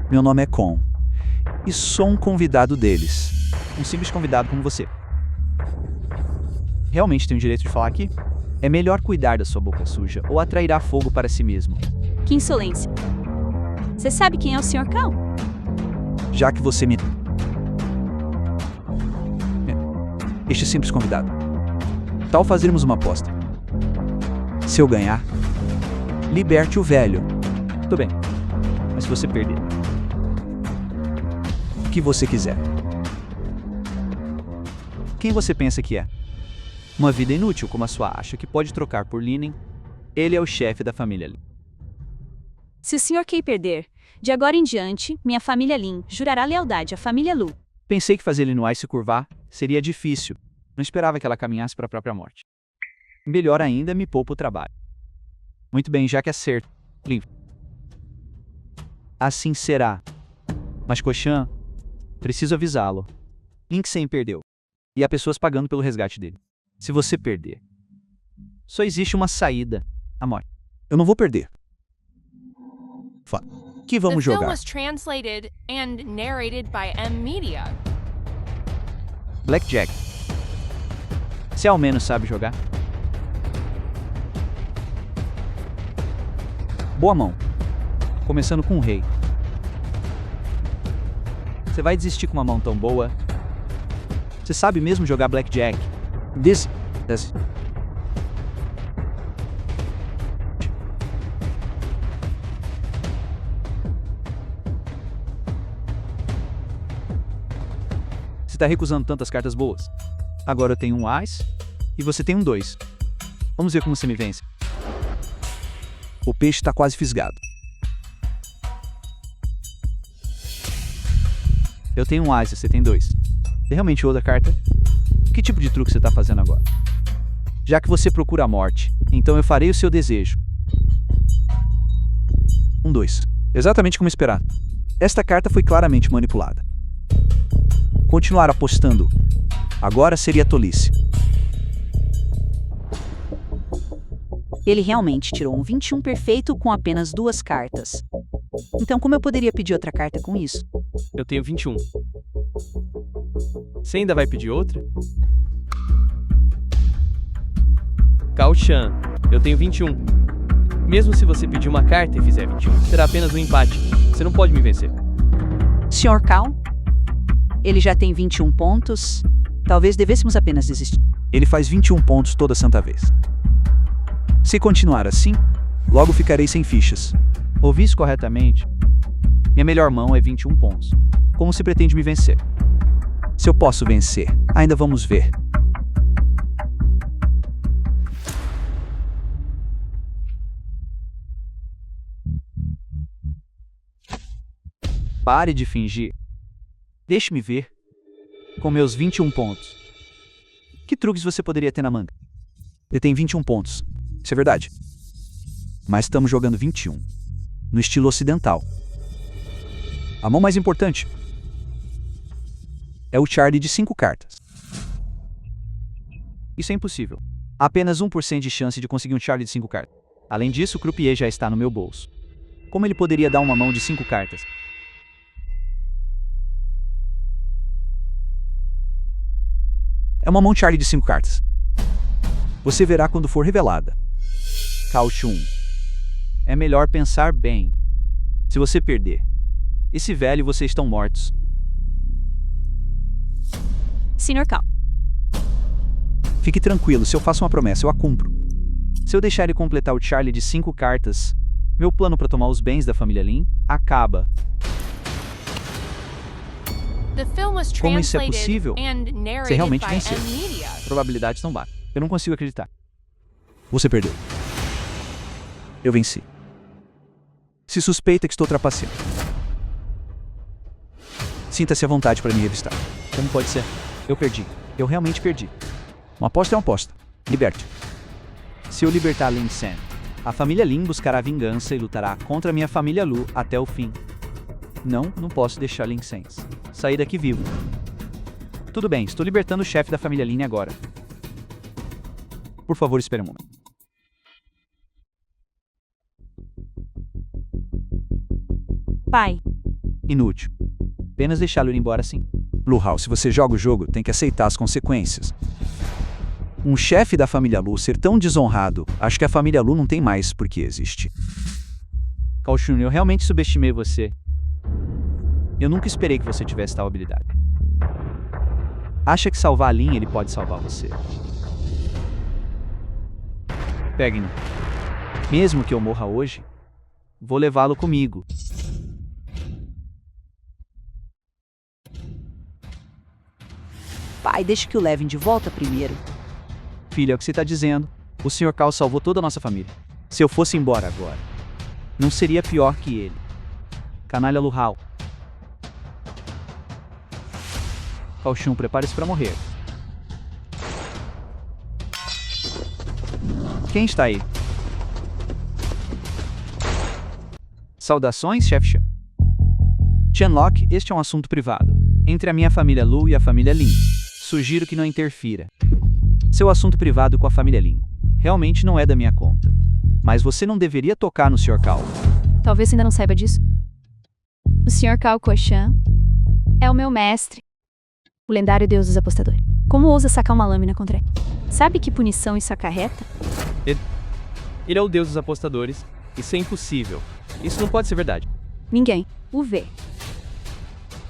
Meu nome é Con. E sou um convidado deles. Um simples convidado como você. Realmente tenho o direito de falar aqui? É melhor cuidar da sua boca suja ou atrairá fogo para si mesmo. que insolência. Você sabe quem é o Sr. Cal? Já que você me... Este simples convidado. Tal fazermos uma aposta. Se eu ganhar, liberte o velho. Tudo bem. Mas se você perder, o que você quiser. Quem você pensa que é? Uma vida inútil como a sua acha que pode trocar por Linen? Ele é o chefe da família Lin. Se o Sr. Kay perder, de agora em diante, minha família Lin jurará lealdade à família Lu. Pensei que fazer Lin se curvar seria difícil. Não esperava que ela caminhasse para a própria morte. Melhor ainda, me poupa o trabalho. Muito bem, já que é certo, Lin. Assim será. Mas Koshan, preciso avisá-lo. Linksem perdeu. E há pessoas pagando pelo resgate dele. Se você perder, só existe uma saída: a morte. Eu não vou perder. Que The vamos film jogar? was translated and narrated by M Media. Blackjack. Você ao menos sabe jogar? Boa mão. Começando com o rei. Você vai desistir com uma mão tão boa? Você sabe mesmo jogar blackjack? This. Você está recusando tantas cartas boas. Agora eu tenho um Ás e você tem um 2. Vamos ver como você me vence. O peixe está quase fisgado. Eu tenho um Ás e você tem 2. Tem realmente outra carta? Que tipo de truque você está fazendo agora? Já que você procura a morte, então eu farei o seu desejo. Um 2. Exatamente como esperado. Esta carta foi claramente manipulada. Continuar apostando agora seria tolice. Ele realmente tirou um 21 perfeito com apenas 2 cartas. Então, como eu poderia pedir outra carta com isso? Eu tenho 21. Você ainda vai pedir outra? Kao-chan, eu tenho 21. Mesmo se você pedir uma carta e fizer 21, será apenas um empate. Você não pode me vencer. Sr. Cal? Ele já tem 21 pontos. Talvez devêssemos apenas desistir. Ele faz 21 pontos toda santa vez. Se continuar assim, logo ficarei sem fichas. Ouvi isso corretamente? Minha melhor mão é 21 pontos. Como se pretende me vencer? Se eu posso vencer, ainda vamos ver. Pare de fingir. Deixe-me ver. Com meus 21 pontos. Que truques você poderia ter na manga? Ele tem 21 pontos. Isso é verdade. Mas estamos jogando 21. No estilo ocidental. A mão mais importante é o Charlie de 5 cartas. Isso é impossível. Há apenas 1% de chance de conseguir um Charlie de 5 cartas. Além disso, o croupier já está no meu bolso. Como ele poderia dar uma mão de 5 cartas? É uma mão Charlie de 5 cartas. Você verá quando for revelada. Kao-chun. É melhor pensar bem. Se você perder, esse velho e você estão mortos. Sr. Cal, Fique tranquilo, se eu faço uma promessa, eu a cumpro. Se eu deixar ele completar o Charlie de 5 cartas, meu plano para tomar os bens da família Lin acaba. The film was Como isso é translated possível? and Você narrated realmente by venceu. M-Media. Probabilidades não batem. Eu não consigo acreditar. Você perdeu. Eu venci. Se suspeita que estou trapaceando. Sinta-se à vontade para me revistar. Como pode ser? Eu perdi. Eu realmente perdi. Uma aposta é uma aposta. Liberte. Se eu libertar Lin Sen, a família Lin buscará vingança e lutará contra a minha família Lu até o fim. Não posso deixar Lin Sen sair daqui vivo. Tudo bem, estou libertando o chefe da família Lin agora. Por favor, espere um momento. Pai, Inútil. Apenas deixá-lo ir embora assim. Lu Hao, se você joga o jogo, tem que aceitar as consequências. Um chefe da família Lu ser tão desonrado, acho que a família Lu não tem mais por que existe. Cao Chun, eu realmente subestimei você. Eu nunca esperei que você tivesse tal habilidade. Acha que salvar a Lin, ele pode salvar você. Pegue-no. Mesmo que eu morra hoje, vou levá-lo comigo. Pai, deixe que o levem de volta primeiro. Filha, é o que você está dizendo. O Sr. Cao salvou toda a nossa família. Se eu fosse embora agora, não seria pior que ele. Canalha Lu Hao. Cao Chun, prepare-se para morrer. Quem está aí? Saudações, chefe Chan. Tianlok, este é um assunto privado, entre a minha família Lu e a família Lin. Sugiro que não interfira. Seu assunto privado com a família Lin realmente não é da minha conta. Mas você não deveria tocar no Sr. Cao. talvez você ainda não saiba disso. O Sr. Cao Koshan é o meu mestre, o lendário deus dos apostadores. Como ousa sacar uma lâmina contra ele? Sabe que punição isso acarreta? Ele é o deus dos apostadores. Isso é impossível. Isso não pode ser verdade. Ninguém o vê.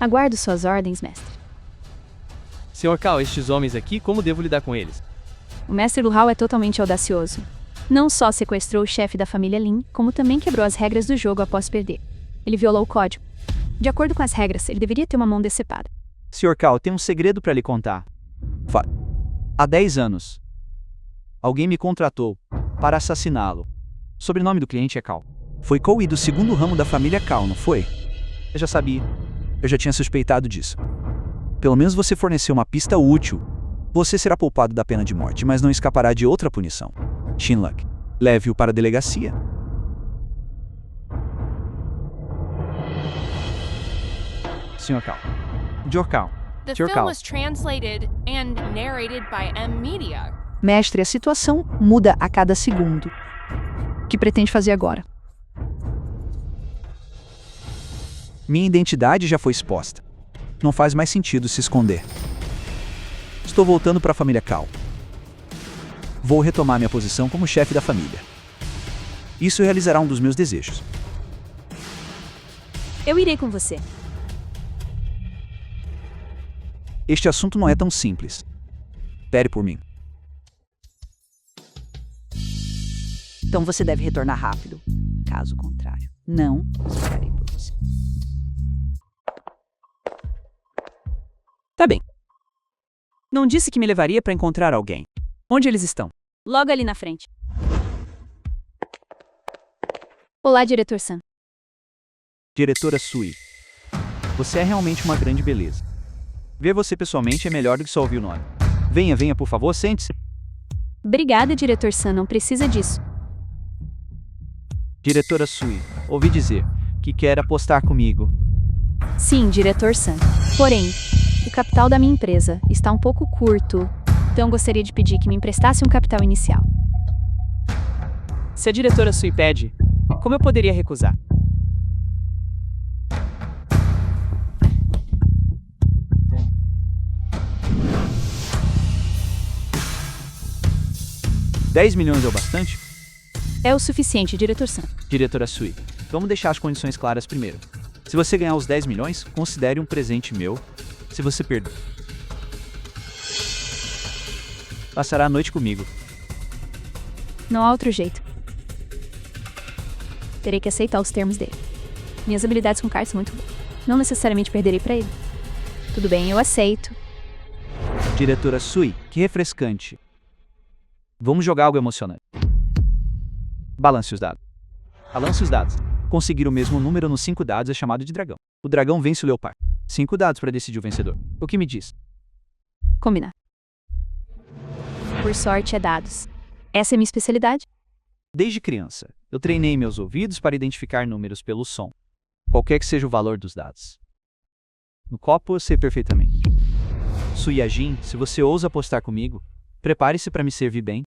Aguardo suas ordens, mestre. Sr. Cao, estes homens aqui, como devo lidar com eles? O mestre Lu Hao é totalmente audacioso. Não só sequestrou o chefe da família Lin, como também quebrou as regras do jogo após perder. Ele violou o código. De acordo com as regras, ele deveria ter uma mão decepada. Sr. Cao, tem um segredo para lhe contar. Há 10 anos, alguém me contratou para assassiná-lo. O sobrenome do cliente é Cao. Foi Kou Yi do segundo ramo da família Cao, não foi? Eu já sabia. Eu já tinha suspeitado disso. Pelo menos você forneceu uma pista útil. Você será poupado da pena de morte, mas não escapará de outra punição. Shinluk, leve-o para a delegacia. Sr. Cao. Sr. Cao. The Sr. film Cao. was translated and narrated by M-Media. Mestre, a situação muda a cada segundo. O que pretende fazer agora? Minha identidade já foi exposta. Não faz mais sentido se esconder. Estou voltando para a família Cao. Vou retomar minha posição como chefe da família. Isso realizará um dos meus desejos. Eu irei com você. Este assunto não é tão simples. Espere por mim. Então você deve retornar rápido. Caso contrário, não esperarei por você. Tá bem. Não disse que me levaria para encontrar alguém. Onde eles estão? Logo ali na frente. Olá, diretor San. Diretora Sui. Você é realmente uma grande beleza. Ver você pessoalmente é melhor do que só ouvir o nome. Venha, venha, por favor, sente-se. Obrigada, diretor San, não precisa disso. Diretora Sui, ouvi dizer que quer apostar comigo. Sim, diretor San. Porém, o capital da minha empresa está um pouco curto, então gostaria de pedir que me emprestasse um capital inicial. Se a diretora Sui pede, como eu poderia recusar? $10 milhões é o bastante? É o suficiente, diretor San. Diretora Sui, vamos deixar as condições claras primeiro. Se você ganhar os 10 milhões, considere um presente meu. Se você perder. Passará a noite comigo. Não há outro jeito. Terei que aceitar os termos dele. Minhas habilidades com cartas são muito boas. Não necessariamente perderei pra ele. Tudo bem, eu aceito. Diretora Sui, que refrescante. Vamos jogar algo emocionante. Balance os dados. Balance os dados. Conseguir o mesmo número nos 5 dados é chamado de dragão. O dragão vence o leopardo. 5 dados para decidir o vencedor. O que me diz? Combinar. Por sorte, é dados. Essa é minha especialidade. Desde criança, eu treinei meus ouvidos para identificar números pelo som, qualquer que seja o valor dos dados. No copo eu sei perfeitamente. Suyajin, se você ousa apostar comigo, prepare-se para me servir bem.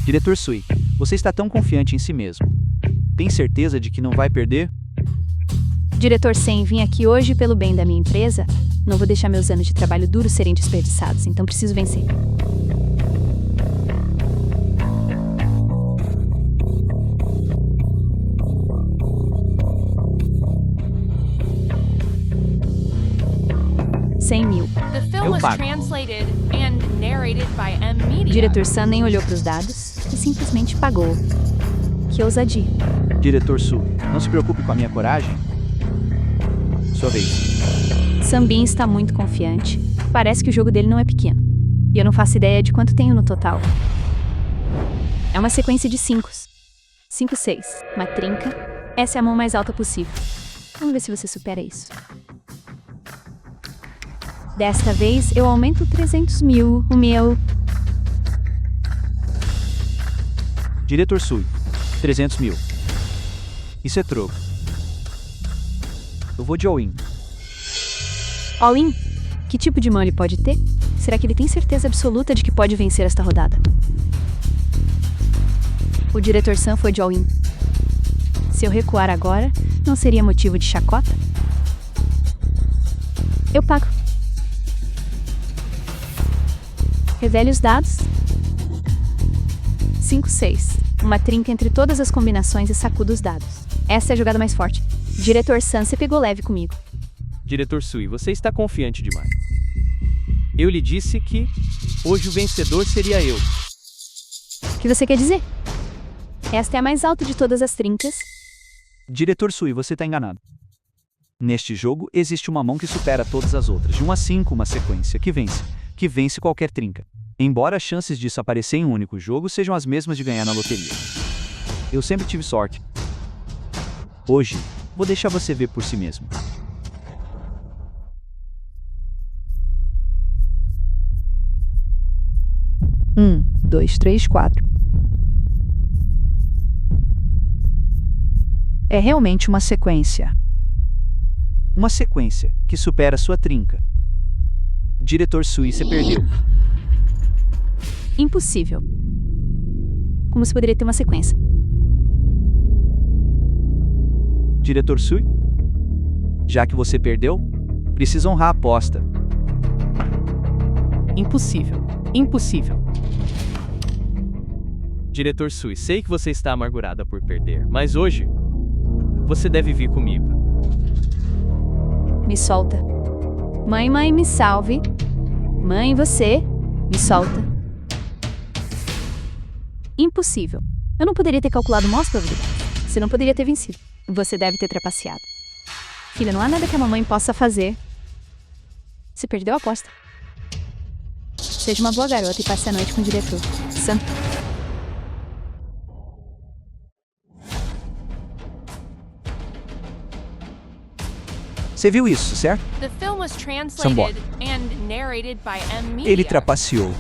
Diretor Sui, você está tão confiante em si mesmo. Tem certeza de que não vai perder? Diretor Sen, vim aqui hoje pelo bem da minha empresa. Não vou deixar meus anos de trabalho duro serem desperdiçados, então preciso vencer. $100.000. The film Eu was pago. translated and narrated by M Media. Diretor San nem olhou para os dados e simplesmente pagou. Que ousadia. Diretor Su, não se preocupe com a minha coragem. Sua vez. Sambin está muito confiante. Parece que o jogo dele não é pequeno. E eu não faço ideia de quanto tenho no total. É uma sequência de 5. 5, 6. Uma trinca. Essa é a mão mais alta possível. Vamos ver se você supera isso. Desta vez, eu aumento 300.000. O meu... Diretor Sui, 300 mil. Isso é troco. Eu vou de all-in. All-in? Que tipo de mão ele pode ter? Será que ele tem certeza absoluta de que pode vencer esta rodada? O diretor Sam foi de all-in. Se eu recuar agora, não seria motivo de chacota? Eu pago. Revele os dados. 5, 6. Uma trinca entre todas as combinações e sacuda os dados. Essa é a jogada mais forte. Diretor Sam, você pegou leve comigo. Diretor Sui, você está confiante demais. Eu lhe disse que hoje o vencedor seria eu. O que você quer dizer? Esta é a mais alta de todas as trincas. Diretor Sui, você está enganado. Neste jogo, existe uma mão que supera todas as outras, de 1 a 5, uma sequência que vence qualquer trinca. Embora as chances disso aparecer em um único jogo sejam as mesmas de ganhar na loteria. Eu sempre tive sorte. Hoje, vou deixar você ver por si mesmo. Um, 2, 3, 4. É realmente uma sequência. Uma sequência que supera sua trinca. Diretor Sui, você perdeu. Impossível. Como se poderia ter uma sequência? Diretor Sui? Já que você perdeu, precisa honrar a aposta. Impossível. Impossível. Diretor Sui, sei que você está amargurada por perder, mas hoje você deve vir comigo. Me solta. Mãe, me salve. Mãe, você, me solta. Impossível. Eu não poderia ter calculado mais probabilidade. Você não poderia ter vencido. Você deve ter trapaceado. Filha, não há nada que a mamãe possa fazer. Você perdeu a aposta. Seja uma boa garota e passe a noite com o diretor. Sam. Você viu isso, certo? The film was translated and narrated by M Media. Ele trapaceou.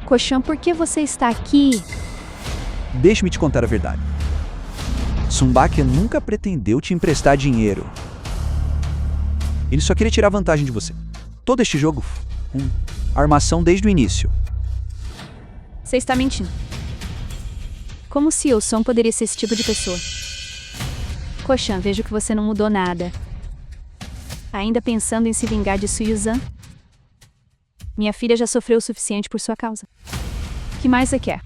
Coxão, por que você está aqui? Deixe-me te contar a verdade. Sumbakia nunca pretendeu te emprestar dinheiro. Ele só queria tirar vantagem de você. Todo este jogo, armação desde o início. Você está mentindo. Como se eu Som poderia ser esse tipo de pessoa? Coxão, vejo que você não mudou nada. Ainda pensando em se vingar de Suyuzan? Minha filha já sofreu o suficiente por sua causa. O que mais você quer?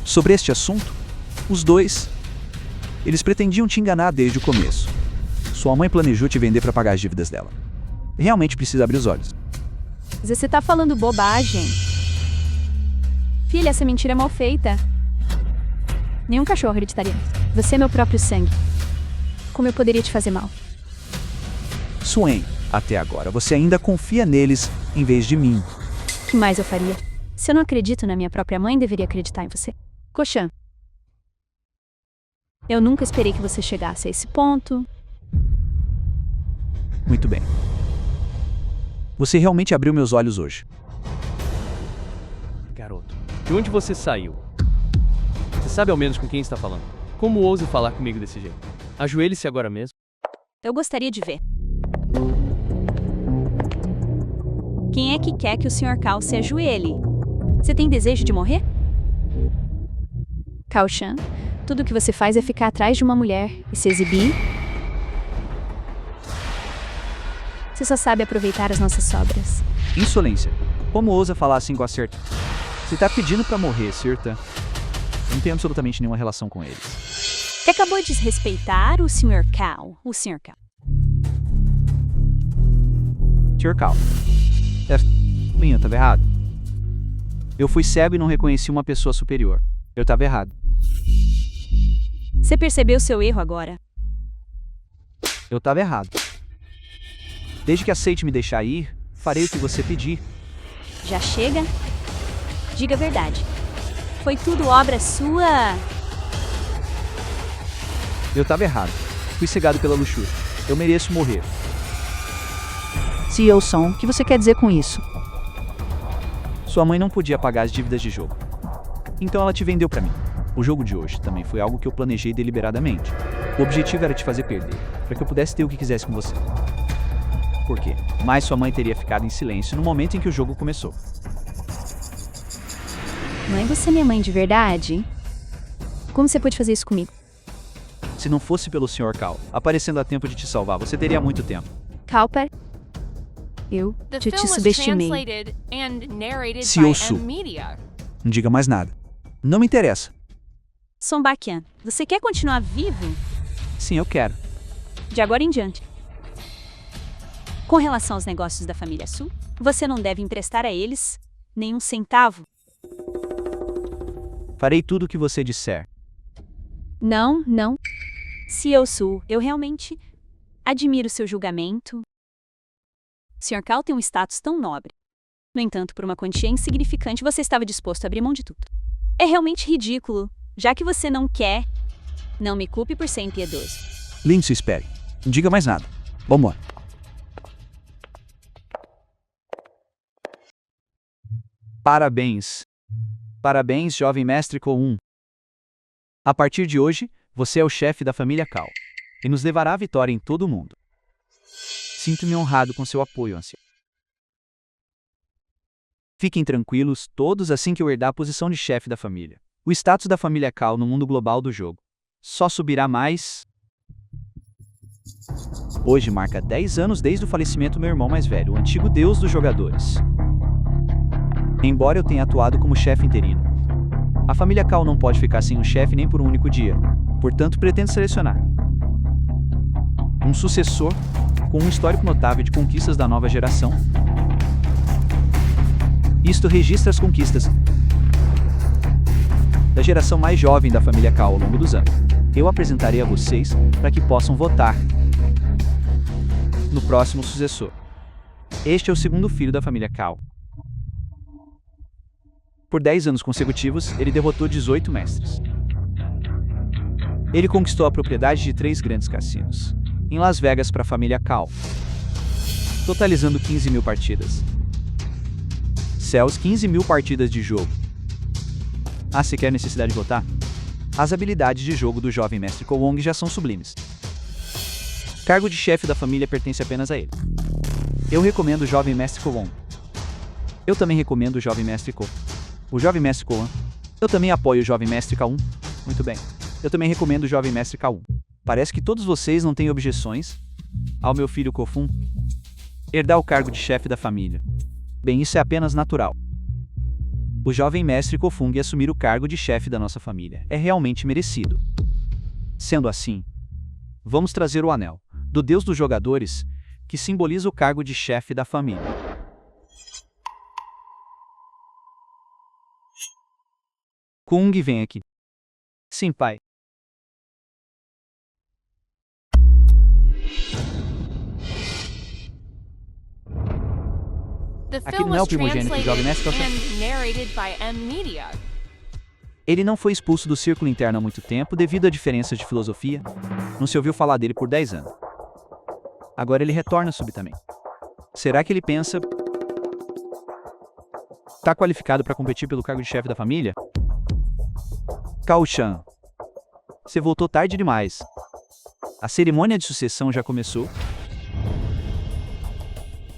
Sobre este assunto, os dois, eles pretendiam te enganar desde o começo. Sua mãe planejou te vender para pagar as dívidas dela. realmente precisa abrir os olhos. Você tá falando bobagem. Filha, essa mentira é mal feita. Nenhum cachorro acreditaria. Você é meu próprio sangue. Como eu poderia te fazer mal? Swain, até agora você ainda confia neles em vez de mim. O que mais eu faria? Se eu não acredito na minha própria mãe, deveria acreditar em você. Koshan. Eu nunca esperei que você chegasse a esse ponto. Muito bem. Você realmente abriu meus olhos hoje. Garoto, de onde você saiu? Você sabe ao menos com quem está falando? Como ousa falar comigo desse jeito? Ajoelhe-se agora mesmo. Eu gostaria de ver. Quem é que quer que o Sr. Cal se ajoelhe? Você tem desejo de morrer? Kao-chan, tudo o que você faz é ficar atrás de uma mulher e se exibir. Você só sabe aproveitar as nossas sobras. Insolência. Como ousa falar assim com a Sirta? Você tá pedindo pra morrer, Sirta. Eu não tenho absolutamente nenhuma relação com eles. Você acabou de desrespeitar o Sr. Cal. O Sr. Cal. Sr. Cal. Eu tava errado. Eu fui cego e não reconheci uma pessoa superior. Eu tava errado. Você percebeu seu erro agora? Eu tava errado. Desde que aceite me deixar ir, farei o que você pedir. Já chega? Diga a verdade. Foi tudo obra sua? Eu tava errado. Fui cegado pela luxúria. Eu mereço morrer. Se eu sou, o que você quer dizer com isso? Sua mãe não podia pagar as dívidas de jogo. Então ela te vendeu pra mim. O jogo de hoje também foi algo que eu planejei deliberadamente. O objetivo era te fazer perder, para que eu pudesse ter o que quisesse com você. Por quê? Mas sua mãe teria ficado em silêncio no momento em que o jogo começou. Mãe, você é minha mãe de verdade? Como você pôde fazer isso comigo? Se não fosse pelo Sr. Cal aparecendo a tempo de te salvar, você teria muito tempo. Calper? Eu The te film was subestimei. translated and narrated Se by ouço. M Media. Não diga mais nada. Não me interessa. Sombakian, você quer continuar vivo? Sim, eu quero. De agora em diante. Com relação aos negócios da família Su, você não deve emprestar a eles nenhum centavo. Farei tudo o que você disser. Não, não. Se eu Su, eu realmente admiro seu julgamento. O Sr. Cal tem um status tão nobre. No entanto, por uma quantia insignificante, você estava disposto a abrir mão de tudo. É realmente ridículo. Já que você não quer, não me culpe por ser impiedoso. Lindsay, espere. Não diga mais nada. Vamos lá. Parabéns. Parabéns, jovem mestre Ko-1. A partir de hoje, você é o chefe da família Cal e nos levará à vitória em todo o mundo. Sinto-me honrado com seu apoio, ancião. Fiquem tranquilos, todos, assim que eu herdar a posição de chefe da família. O status da família Cal no mundo global do jogo só subirá mais. Hoje marca 10 anos desde o falecimento do meu irmão mais velho, o antigo deus dos jogadores. Embora eu tenha atuado como chefe interino, a família Cal não pode ficar sem um chefe nem por um único dia. Portanto, pretendo selecionar um sucessor com um histórico notável de conquistas da nova geração. Isto registra as conquistas da geração mais jovem da família Cal ao longo dos anos. Eu apresentarei a vocês para que possam votar no próximo sucessor. Este é o segundo filho da família Cal. Por 10 anos consecutivos, ele derrotou 18 mestres. Ele conquistou a propriedade de 3 grandes cassinos em Las Vegas para a família Cal, totalizando 15.000 partidas. Céus, 15.000 partidas de jogo. Há sequer necessidade de votar? As habilidades de jogo do jovem mestre Ko Wong já são sublimes. Cargo de chefe da família pertence apenas a ele. Eu recomendo o jovem mestre Ko Wong. Eu também recomendo o jovem mestre Ko. O jovem mestre Ko. Eu também apoio o jovem mestre K1. Muito bem. Eu também recomendo o jovem mestre K1. Parece que todos vocês não têm objeções ao meu filho Kofun herdar o cargo de chefe da família. Bem, isso é apenas natural. O jovem mestre Kofung assumir o cargo de chefe da nossa família é realmente merecido. Sendo assim, vamos trazer o anel do deus dos jogadores que simboliza o cargo de chefe da família. Kung, vem aqui. Sim, pai. The Aquele film não é was o primogênito translated Jovem Mestre, and narrated by M Media. Ele não foi expulso do círculo interno há muito tempo devido a diferenças de filosofia. Não se ouviu falar dele por 10 anos. Agora ele retorna subitamente. Será que ele pensa... Tá qualificado para competir pelo cargo de chefe da família? Cao Shan, você voltou tarde demais. A cerimônia de sucessão já começou.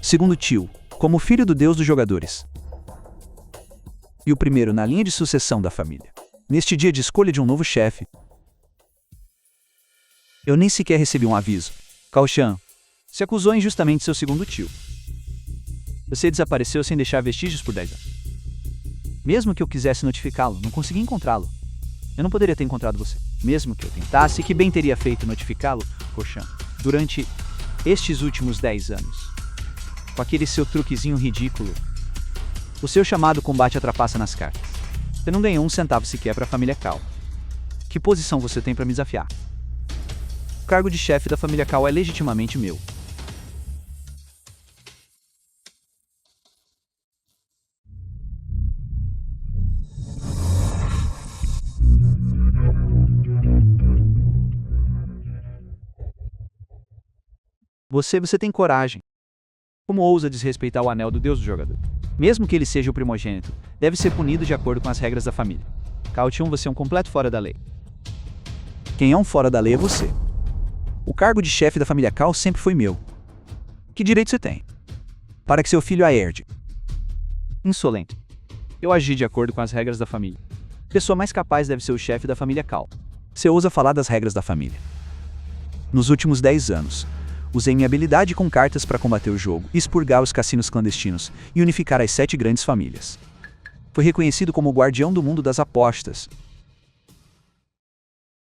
Segundo tio, como filho do deus dos jogadores. E o primeiro na linha de sucessão da família. Neste dia de escolha de um novo chefe. Eu nem sequer recebi um aviso. Cao Shan, se acusou injustamente seu segundo tio. Você desapareceu sem deixar vestígios por 10 anos. Mesmo que eu quisesse notificá-lo, não consegui encontrá-lo. Eu não poderia ter encontrado você. Mesmo que eu tentasse, que bem teria feito notificá-lo, Cao Shan, durante estes últimos 10 anos. Com aquele seu truquezinho ridículo. O seu chamado combate à trapaça nas cartas. Você não ganhou um centavo sequer para a família Cao. Que posição você tem para me desafiar? O cargo de chefe da família Cao é legitimamente meu. Você tem coragem. Como ousa desrespeitar o anel do deus do jogador? Mesmo que ele seja o primogênito, deve ser punido de acordo com as regras da família. Cao Chun, você é um completo fora da lei. Quem é um fora da lei é você. O cargo de chefe da família Cao sempre foi meu. Que direito você tem? Para que seu filho a herde. Insolente. Eu agi de acordo com as regras da família. A pessoa mais capaz deve ser o chefe da família Cao. Você ousa falar das regras da família. Nos últimos 10 anos, usei minha habilidade com cartas para combater o jogo, expurgar os cassinos clandestinos e unificar as 7 grandes famílias. Foi reconhecido como o guardião do mundo das apostas.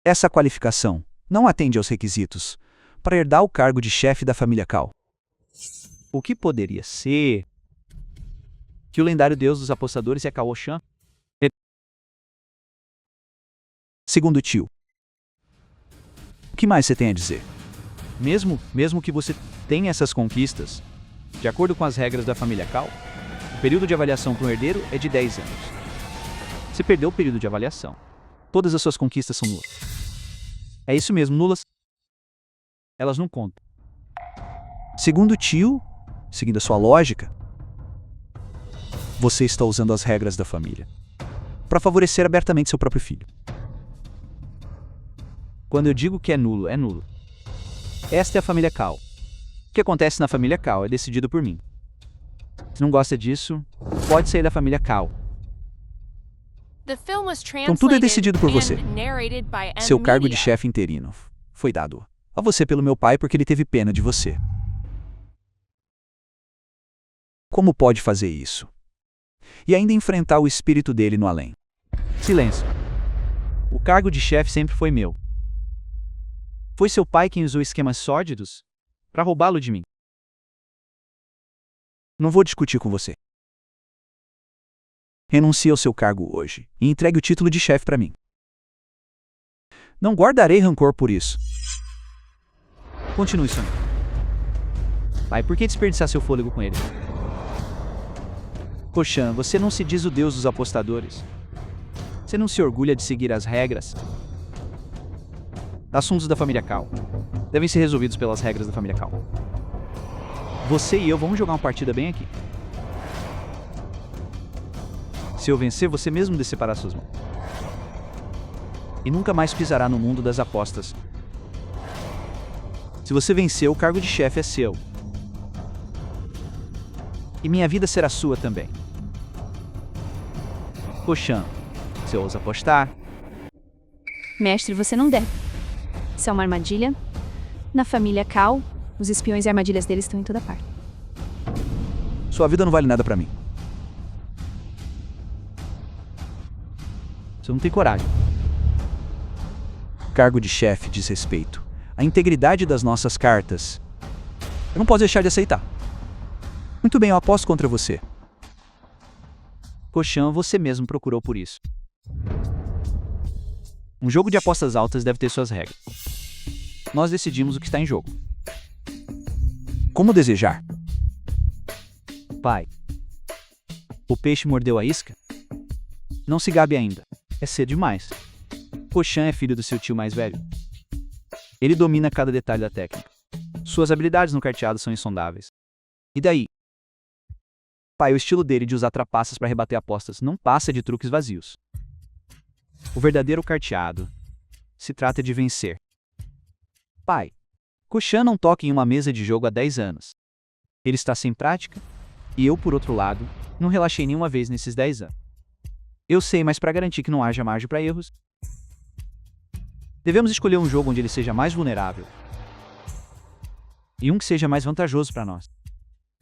Essa qualificação não atende aos requisitos para herdar o cargo de chefe da família Cao. O que poderia ser? Que o lendário deus dos apostadores é Cao Shan? Segundo tio. O que mais você tem a dizer? Mesmo que você tenha essas conquistas, de acordo com as regras da família Cao, o período de avaliação para um herdeiro é de 10 anos. Você perdeu o período de avaliação. Todas as suas conquistas são nulas. É isso mesmo, nulas. Elas não contam. Segundo o tio, seguindo a sua lógica, você está usando as regras da família para favorecer abertamente seu próprio filho. Quando eu digo que é nulo, é nulo. Esta é a família Cao. O que acontece na família Cao é decidido por mim. Se não gosta disso, pode sair da família Cao. Então tudo é decidido por você. Seu cargo de chefe. chefe interino foi dado a você pelo meu pai porque ele teve pena de você. Como pode fazer isso? E ainda enfrentar o espírito dele no além. Silêncio. O cargo de chefe sempre foi meu. Foi seu pai quem usou esquemas sórdidos para roubá-lo de mim. Não vou discutir com você. Renuncie ao seu cargo hoje e entregue o título de chefe para mim. Não guardarei rancor por isso. Continue sonhando. Pai, por que desperdiçar seu fôlego com ele? Cao Shan, você não se diz o deus dos apostadores. Você não se orgulha de seguir as regras. Assuntos da família Cao devem ser resolvidos pelas regras da família Cao. Você e eu vamos jogar uma partida bem aqui. Se eu vencer, você mesmo decepará suas mãos. E nunca mais pisará no mundo das apostas. Se você vencer, o cargo de chefe é seu. E minha vida será sua também. Cao Shan, você ousa apostar? Mestre, você não deve. Isso é uma armadilha. Na família Cao, os espiões e armadilhas deles estão em toda parte. Sua vida não vale nada pra mim. Você não tem coragem. Cargo de chefe diz respeito à integridade das nossas cartas Eu não posso deixar de aceitar. Muito bem, eu aposto contra você. Coxan, você mesmo procurou por isso. Um jogo de apostas altas deve ter suas regras. Nós decidimos o que está em jogo. Como desejar? Pai. O peixe mordeu a isca? Não se gabe ainda. É cedo demais. Coxan é filho do seu tio mais velho. Ele domina cada detalhe da técnica. Suas habilidades no carteado são insondáveis. E daí? Pai, o estilo dele de usar trapaças para rebater apostas não passa de truques vazios. O verdadeiro carteado se trata de vencer. Pai, Coxan não toca em uma mesa de jogo há 10 anos. Ele está sem prática, e eu, por outro lado, não relaxei nenhuma vez nesses 10 anos. Eu sei, mas para garantir que não haja margem para erros, devemos escolher um jogo onde ele seja mais vulnerável e um que seja mais vantajoso para nós.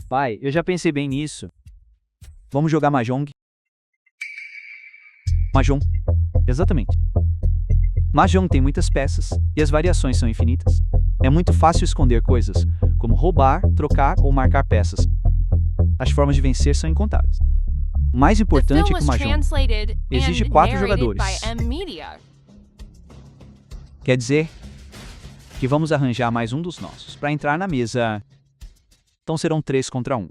Pai, eu já pensei bem nisso. Vamos jogar Mahjong? Mahjong. Exatamente. Mahjong tem muitas peças e as variações são infinitas. É muito fácil esconder coisas, como roubar, trocar ou marcar peças. As formas de vencer são incontáveis. O mais The importante film é que o was Mahjong translated exige and 4 narrated jogadores. by M Media. Quer dizer que vamos arranjar mais um dos nossos para entrar na mesa. Então serão 3 contra 1.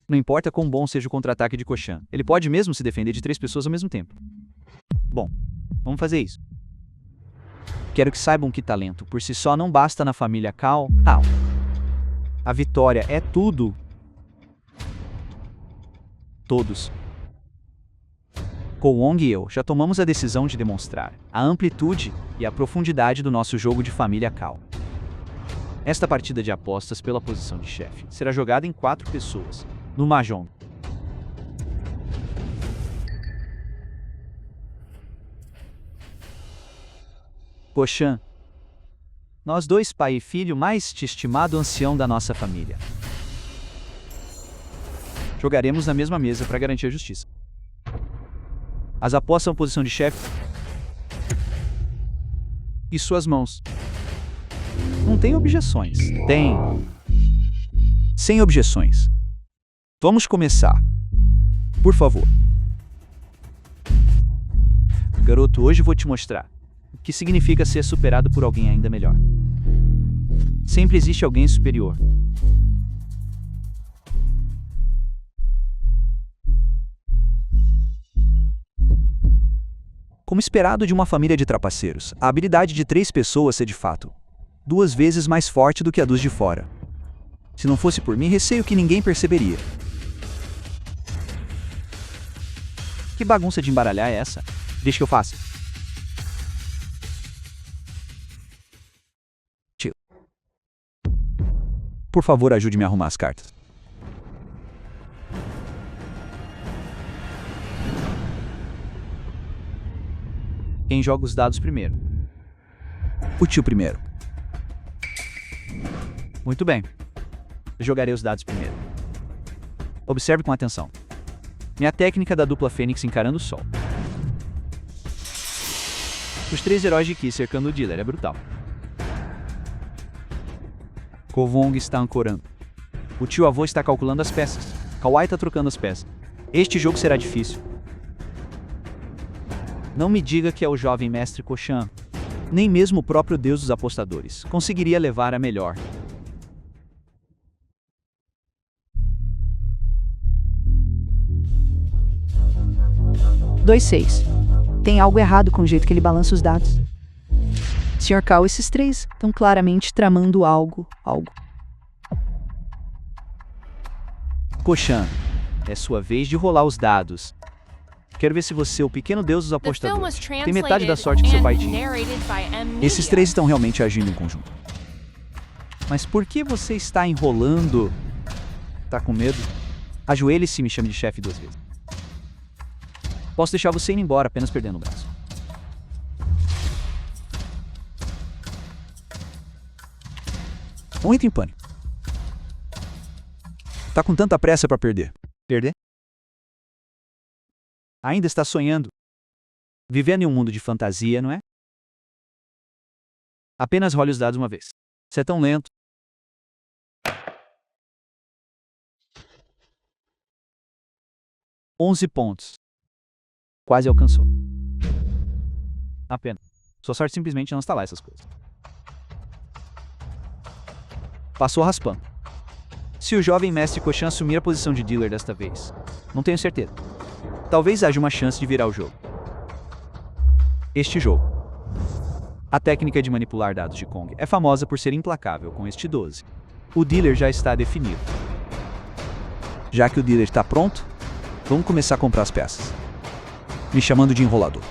Não importa quão bom seja o contra-ataque de Coxan, ele pode mesmo se defender de 3 pessoas ao mesmo tempo. Bom, vamos fazer isso. Quero que saibam que talento por si só não basta na família Cao. A vitória é tudo. Todos. Ko Wong e eu já tomamos a decisão de demonstrar a amplitude e a profundidade do nosso jogo de família Cao. Esta partida de apostas pela posição de chefe será jogada em 4 pessoas, no Mahjong. Coxan, nós dois, pai e filho, mais estimado ancião da nossa família. Jogaremos na mesma mesa para garantir a justiça. As apostas são posição de chefe e suas mãos. Não tem objeções. Tem. Sem objeções. Vamos começar. Por favor. Garoto, hoje vou te mostrar o que significa ser superado por alguém ainda melhor. Sempre existe alguém superior. Como esperado de uma família de trapaceiros, a habilidade de 3 pessoas é de fato 2 vezes mais forte do que a dos de fora. Se não fosse por mim, receio que ninguém perceberia. Que bagunça de embaralhar é essa? Deixa que eu faça. Tio. Por favor, ajude-me a arrumar as cartas. Quem joga os dados primeiro? O tio primeiro. Muito bem. Eu jogarei os dados primeiro. Observe com atenção. Minha técnica da dupla fênix encarando o sol. Os 3 heróis de Ki cercando o dealer é brutal. Ko Wong está ancorando. O tio avô está calculando as peças. Kawai está trocando as peças. Este jogo será difícil. Não me diga que é o jovem mestre Coxan. Nem mesmo o próprio deus dos apostadores conseguiria levar a melhor. Dois 6. Tem algo errado com o jeito que ele balança os dados. Sr. Cao, esses 3 estão claramente tramando algo. Coxan, é sua vez de rolar os dados. Quero ver se você, o pequeno deus dos The film was apostadores, tem metade da translated sorte que seu pai and tinha. narrated by M Media. Esses 3 estão realmente agindo em conjunto. Mas por que você está enrolando? Tá com medo? Ajoelhe-se e me chame de chefe 2 vezes. Posso deixar você ir embora apenas perdendo o braço. Não entre em pânico. Tá com tanta pressa para perder. Perder? Ainda está sonhando? Vivendo em um mundo de fantasia, não é? Apenas role os dados uma vez. Você é tão lento. 11 pontos. Quase alcançou. Apenas. Sua sorte simplesmente não está lá essas coisas. Passou raspando. Se o jovem mestre Koshan assumir a posição de dealer desta vez, não tenho certeza. Talvez haja uma chance de virar o jogo. Este jogo. A técnica de manipular dados de Kong é famosa por ser implacável com este 12. O dealer já está definido. Já que o dealer está pronto, vamos começar a comprar as peças. Me chamando de enrolador.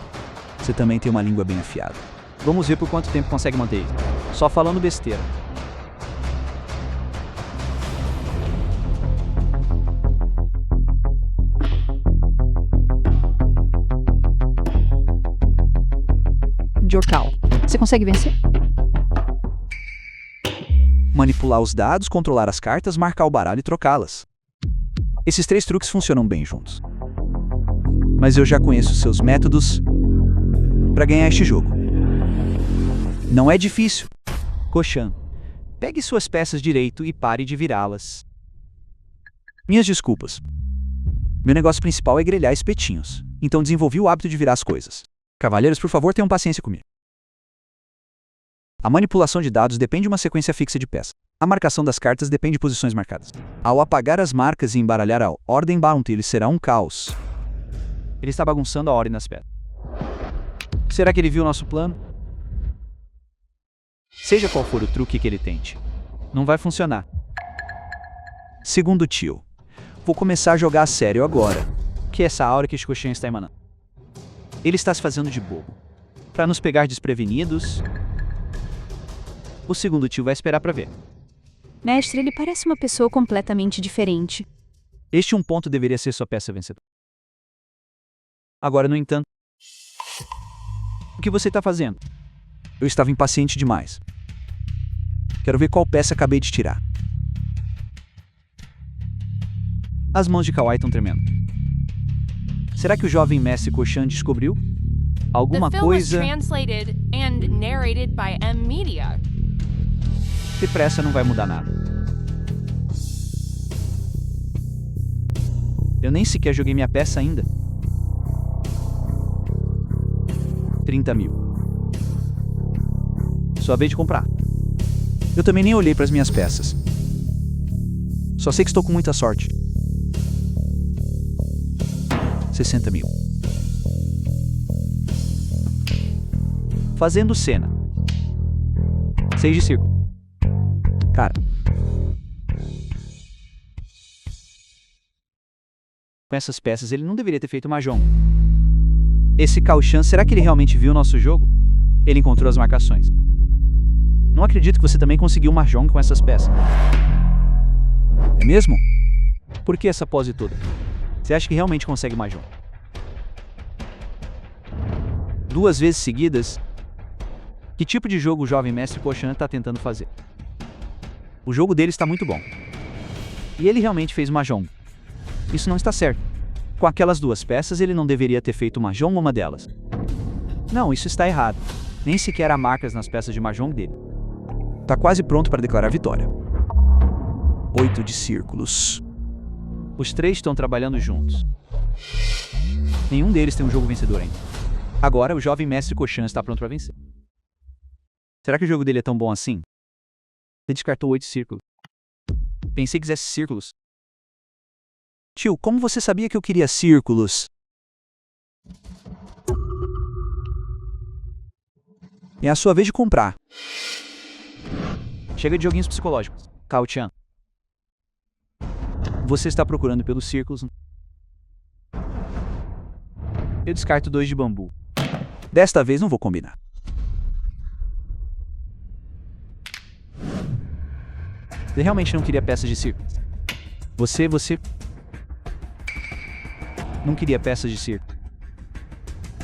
Você também tem uma língua bem afiada. Vamos ver por quanto tempo consegue manter isso. Só falando besteira. Jorkal, você consegue vencer? Manipular os dados, controlar as cartas, marcar o baralho e trocá-las. Esses 3 truques funcionam bem juntos. Mas eu já conheço seus métodos para ganhar este jogo. Não é difícil. Koshan, pegue suas peças direito e pare de virá-las. Minhas desculpas. Meu negócio principal é grelhar espetinhos, então desenvolvi o hábito de virar as coisas. Cavalheiros, por favor, tenham paciência comigo. A manipulação de dados depende de uma sequência fixa de peças. A marcação das cartas depende de posições marcadas. Ao apagar as marcas e embaralhar a ordem Bounty, ele será um caos. Ele está bagunçando a ordem das pedras. Será que ele viu nosso plano? Seja qual for o truque que ele tente, não vai funcionar. Segundo tio, vou começar a jogar a sério agora, que é essa aura que Koshan está emanando. Ele está se fazendo de bobo. Para nos pegar desprevenidos, o segundo tio vai esperar para ver. Mestre, ele parece uma pessoa completamente diferente. Este ponto deveria ser sua peça vencedora. Agora, no entanto, o que você está fazendo? Eu estava impaciente demais. Quero ver qual peça acabei de tirar. As mãos de Kawai estão tremendo. Será que o jovem mestre Koshan descobriu alguma The film was coisa? translated and narrated by M Media. Depressa não vai mudar nada. Eu nem sequer joguei minha peça ainda. 30 mil. Sua vez de comprar. Eu também nem olhei para as minhas peças. Só sei que estou com muita sorte. 60 mil. Fazendo cena. 6 de círculo. Cara. Com essas peças ele não deveria ter feito mahjong. Esse Koshan, será que ele realmente viu o nosso jogo? Ele encontrou as marcações. Não acredito que você também conseguiu mahjong com essas peças. É mesmo? Por que essa pose toda? Você acha que realmente consegue mahjong? 2 vezes seguidas? Que tipo de jogo o jovem mestre Koshan está tentando fazer? O jogo dele está muito bom. E ele realmente fez mahjong. Isso não está certo. Com aquelas 2 peças ele não deveria ter feito mahjong uma delas. Não, isso está errado. Nem sequer há marcas nas peças de mahjong dele. Tá quase pronto para declarar vitória. 8 de círculos. Os 3 estão trabalhando juntos. Nenhum deles tem um jogo vencedor ainda. Agora o jovem mestre Koshan está pronto para vencer. Será que o jogo dele é tão bom assim? Você descartou 8 círculos. Pensei que quisesse círculos. Tio, como você sabia que eu queria círculos? É a sua vez de comprar. Chega de joguinhos psicológicos. Kao-chan. Você está procurando pelos círculos. Eu descarto 2 de bambu. Desta vez não vou combinar. Você realmente não queria peças de círculos. Você não queria peças de círculo.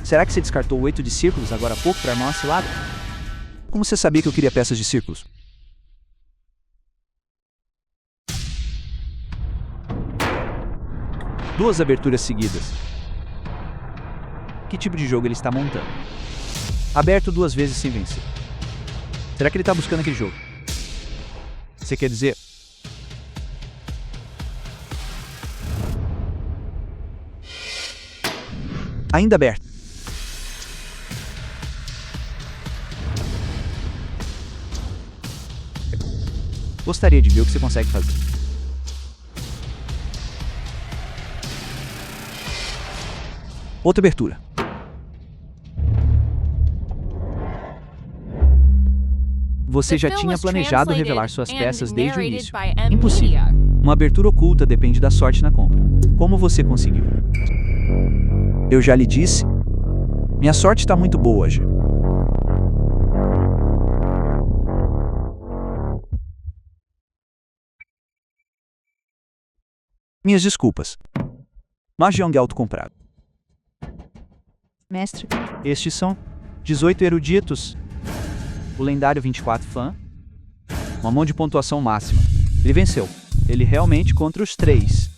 Será que você descartou 8 de círculos agora há pouco para armar uma cilada? Como você sabia que eu queria peças de círculos? Duas aberturas seguidas. Que tipo de jogo ele está montando? Aberto 2 vezes sem vencer. Será que ele está buscando aquele jogo? Você quer dizer? Ainda aberto. Gostaria de ver o que você consegue fazer. Outra abertura. Você já tinha planejado revelar suas peças desde o início. Impossível. Uma abertura oculta depende da sorte na compra. Como você conseguiu? Eu já lhe disse. Minha sorte está muito boa hoje. Minhas desculpas. Mahjong autocomprado. Mestre, Estes são 18 eruditos. O lendário 24 fã. Uma mão de pontuação máxima. Ele venceu. Ele realmente contra os 3.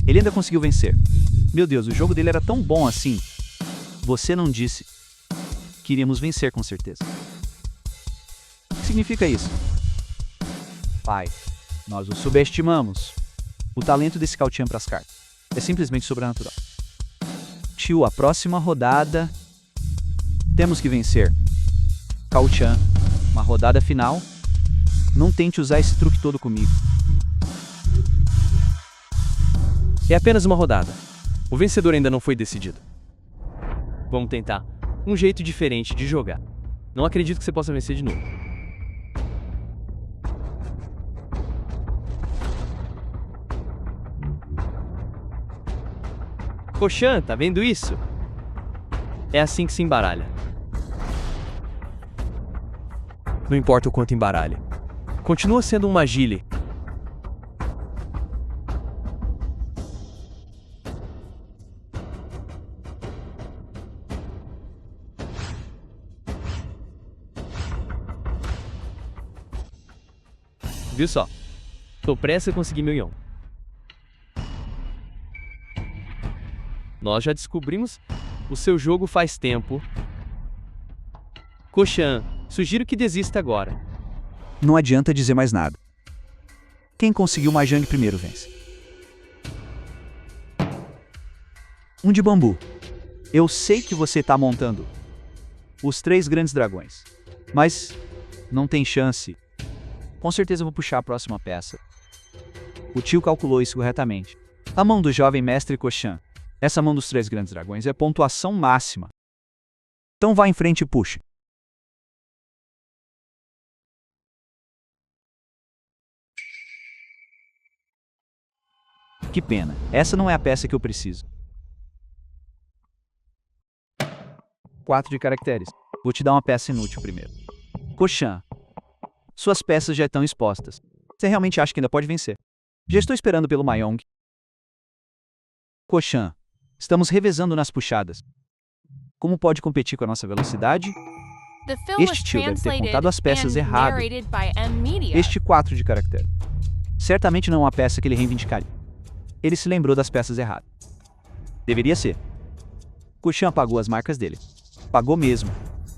Ele ainda conseguiu vencer. Meu Deus, o jogo dele era tão bom assim. Você não disse que iríamos vencer com certeza. O que significa isso? Pai, nós o subestimamos. O talento desse Cao-Chan para as cartas é simplesmente sobrenatural. Tio, a próxima rodada temos que vencer. Cao-Chan, uma rodada final. Não tente usar esse truque todo comigo. É apenas uma rodada. O vencedor ainda não foi decidido. Vamos tentar um jeito diferente de jogar. Não acredito que você possa vencer de novo. Koshan, tá vendo isso? É assim que se embaralha. Não importa o quanto embaralhe. Continua sendo um Magile. Viu só? Tô prestes a conseguir meu Yon. Nós já descobrimos o seu jogo faz tempo. Koshan, sugiro que desista agora. Não adianta dizer mais nada. Quem conseguiu Mahjong primeiro vence. Um de bambu. Eu sei que você está montando os 3 grandes dragões, mas não tem chance. Com certeza eu vou puxar a próxima peça. O tio calculou isso corretamente. A mão do jovem mestre Koshan. Essa mão dos 3 grandes dragões é pontuação máxima. Então vá em frente e puxe. Que pena. Essa não é a peça que eu preciso. 4 de caracteres. Vou te dar uma peça inútil primeiro. Koshan. Suas peças já estão expostas. Você realmente acha que ainda pode vencer? Já estou esperando pelo Mahjong. Koshan. Estamos revezando nas puxadas. Como pode competir com a nossa velocidade? The film was Este tio deve ter translated contado as peças and errado. narrated by M Media. Este 4 de caractere. Certamente não é uma peça que ele reivindicaria. Ele se lembrou das peças erradas. Deveria ser. Koshan apagou as marcas dele. Pagou mesmo.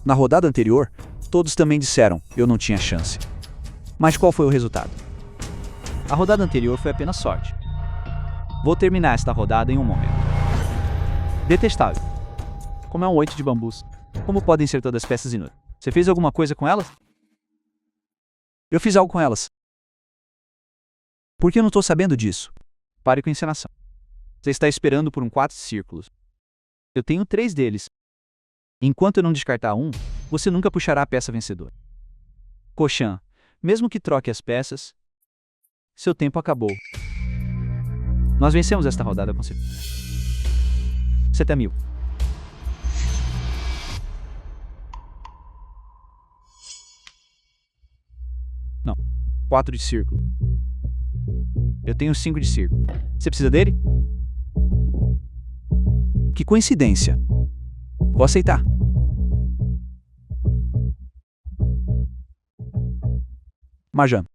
Na rodada anterior, todos também disseram, eu não tinha chance. Mas qual foi o resultado? A rodada anterior foi apenas sorte. Vou terminar esta rodada em um momento. Detestável. Como é um 8 de bambus. Como podem ser todas peças inúteis? Você fez alguma coisa com elas? Eu fiz algo com elas. Por que eu não estou sabendo disso? Pare com a encenação. Você está esperando por um 4 círculos. Eu tenho 3 deles. Enquanto eu não descartar um, você nunca puxará a peça vencedora. Koshan, mesmo que troque as peças, seu tempo acabou. Nós vencemos esta rodada com certeza. 7.000. Não. 4 de círculo. Eu tenho 5 de círculo. Você precisa dele? Que coincidência. Vou aceitar. Mahjong.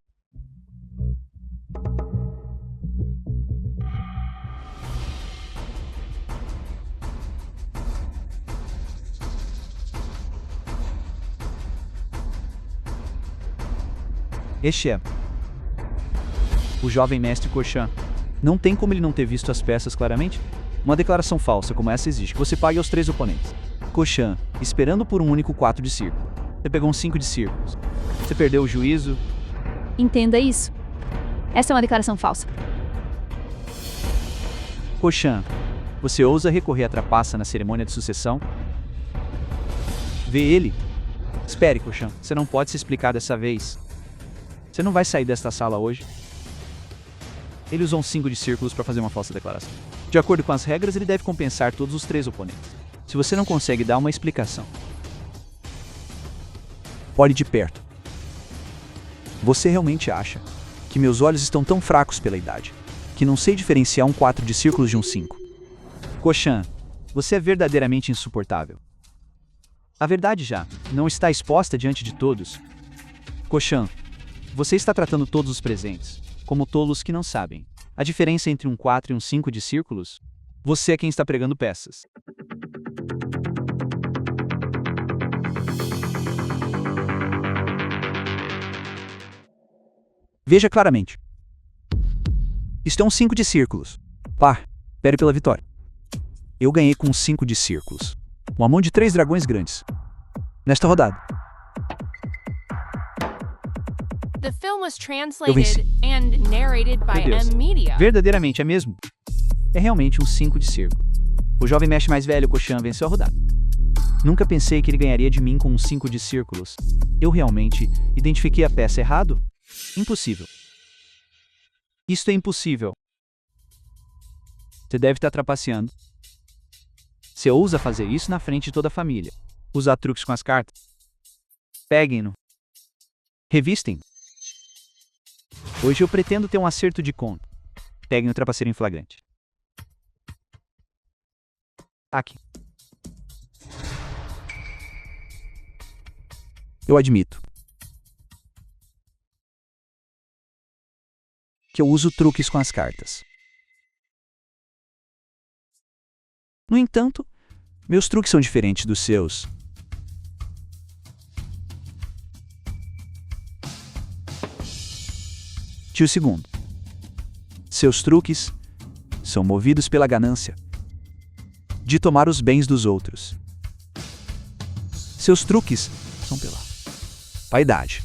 Este é o jovem mestre Koshan. Não tem como ele não ter visto as peças claramente? Uma declaração falsa como essa exige que você pague aos 3 oponentes. Koshan, esperando por um único 4 de círculo. Você pegou um 5 de círculos. Você perdeu o juízo. Entenda isso. Essa é uma declaração falsa. Koshan, você ousa recorrer à trapaça na cerimônia de sucessão? Vê ele. Espere, Koshan, você não pode se explicar dessa vez. Você não vai sair desta sala hoje? Ele usou um 5 de círculos para fazer uma falsa declaração. De acordo com as regras, ele deve compensar todos os 3 oponentes. Se você não consegue dar uma explicação, olhe de perto. Você realmente acha que meus olhos estão tão fracos pela idade que não sei diferenciar um 4 de círculos de um 5? Koshan, você é verdadeiramente insuportável. A verdade já não está exposta diante de todos. Koshan, você está tratando todos os presentes como tolos que não sabem a diferença entre um 4 e um 5 de círculos. Você é quem está pregando peças. Veja claramente. Isto é um 5 de círculos. Par, pere pela vitória. Eu ganhei com um 5 de círculos. Uma mão de 3 dragões grandes. Nesta rodada. The film was venci. translated and narrated by Meu Deus. M Media. Verdadeiramente é mesmo? É realmente um 5 de círculo. O jovem mestre mais velho, Koshan, venceu a rodada. Nunca pensei que ele ganharia de mim com um 5 de círculos. Eu realmente identifiquei a peça errado? Impossível. Isto é impossível. Você deve estar trapaceando. Você ousa fazer isso na frente de toda a família. Usar truques com as cartas. Peguem-no. Revistem. Hoje eu pretendo ter um acerto de conta. Peguem o trapaceiro em flagrante. Aqui. Eu admito que eu uso truques com as cartas. No entanto, meus truques são diferentes dos seus. Tio segundo. Seus truques são movidos pela ganância de tomar os bens dos outros. Seus truques são pela vaidade,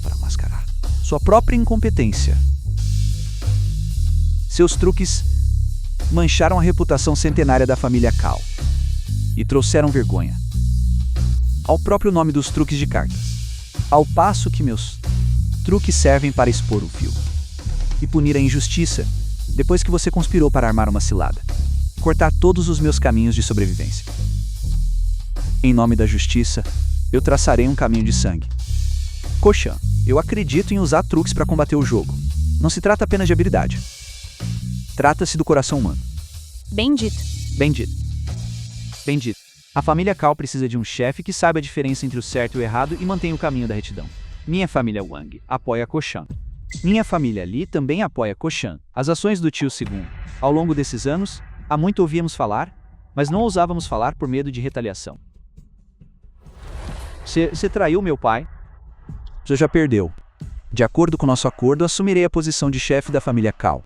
para mascarar sua própria incompetência. Seus truques mancharam a reputação centenária da família Cal e trouxeram vergonha ao próprio nome dos truques de cartas, ao passo que meus truques servem para expor o fio e punir a injustiça depois que você conspirou para armar uma cilada, cortar todos os meus caminhos de sobrevivência. Em nome da justiça, eu traçarei um caminho de sangue. Koshan, eu acredito em usar truques para combater o jogo. Não se trata apenas de habilidade. Trata-se do coração humano. Bem dito. Bem dito. Bem dito. A família Cal precisa de um chefe que saiba a diferença entre o certo e o errado e mantenha o caminho da retidão. Minha família Wang apoia Koshan. Minha família Li também apoia Koshan. As ações do tio segundo. Ao longo desses anos, há muito ouvíamos falar, mas não ousávamos falar por medo de retaliação. Você traiu meu pai? Você já perdeu. De acordo com nosso acordo, assumirei a posição de chefe da família Cal.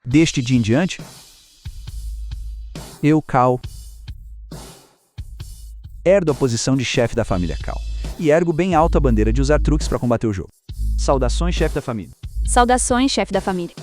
Deste dia em diante, eu, Cal, herdo a posição de chefe da família Cal e ergo bem alto a bandeira de usar truques para combater o jogo. Saudações, chefe da família. Saudações, chefe da família.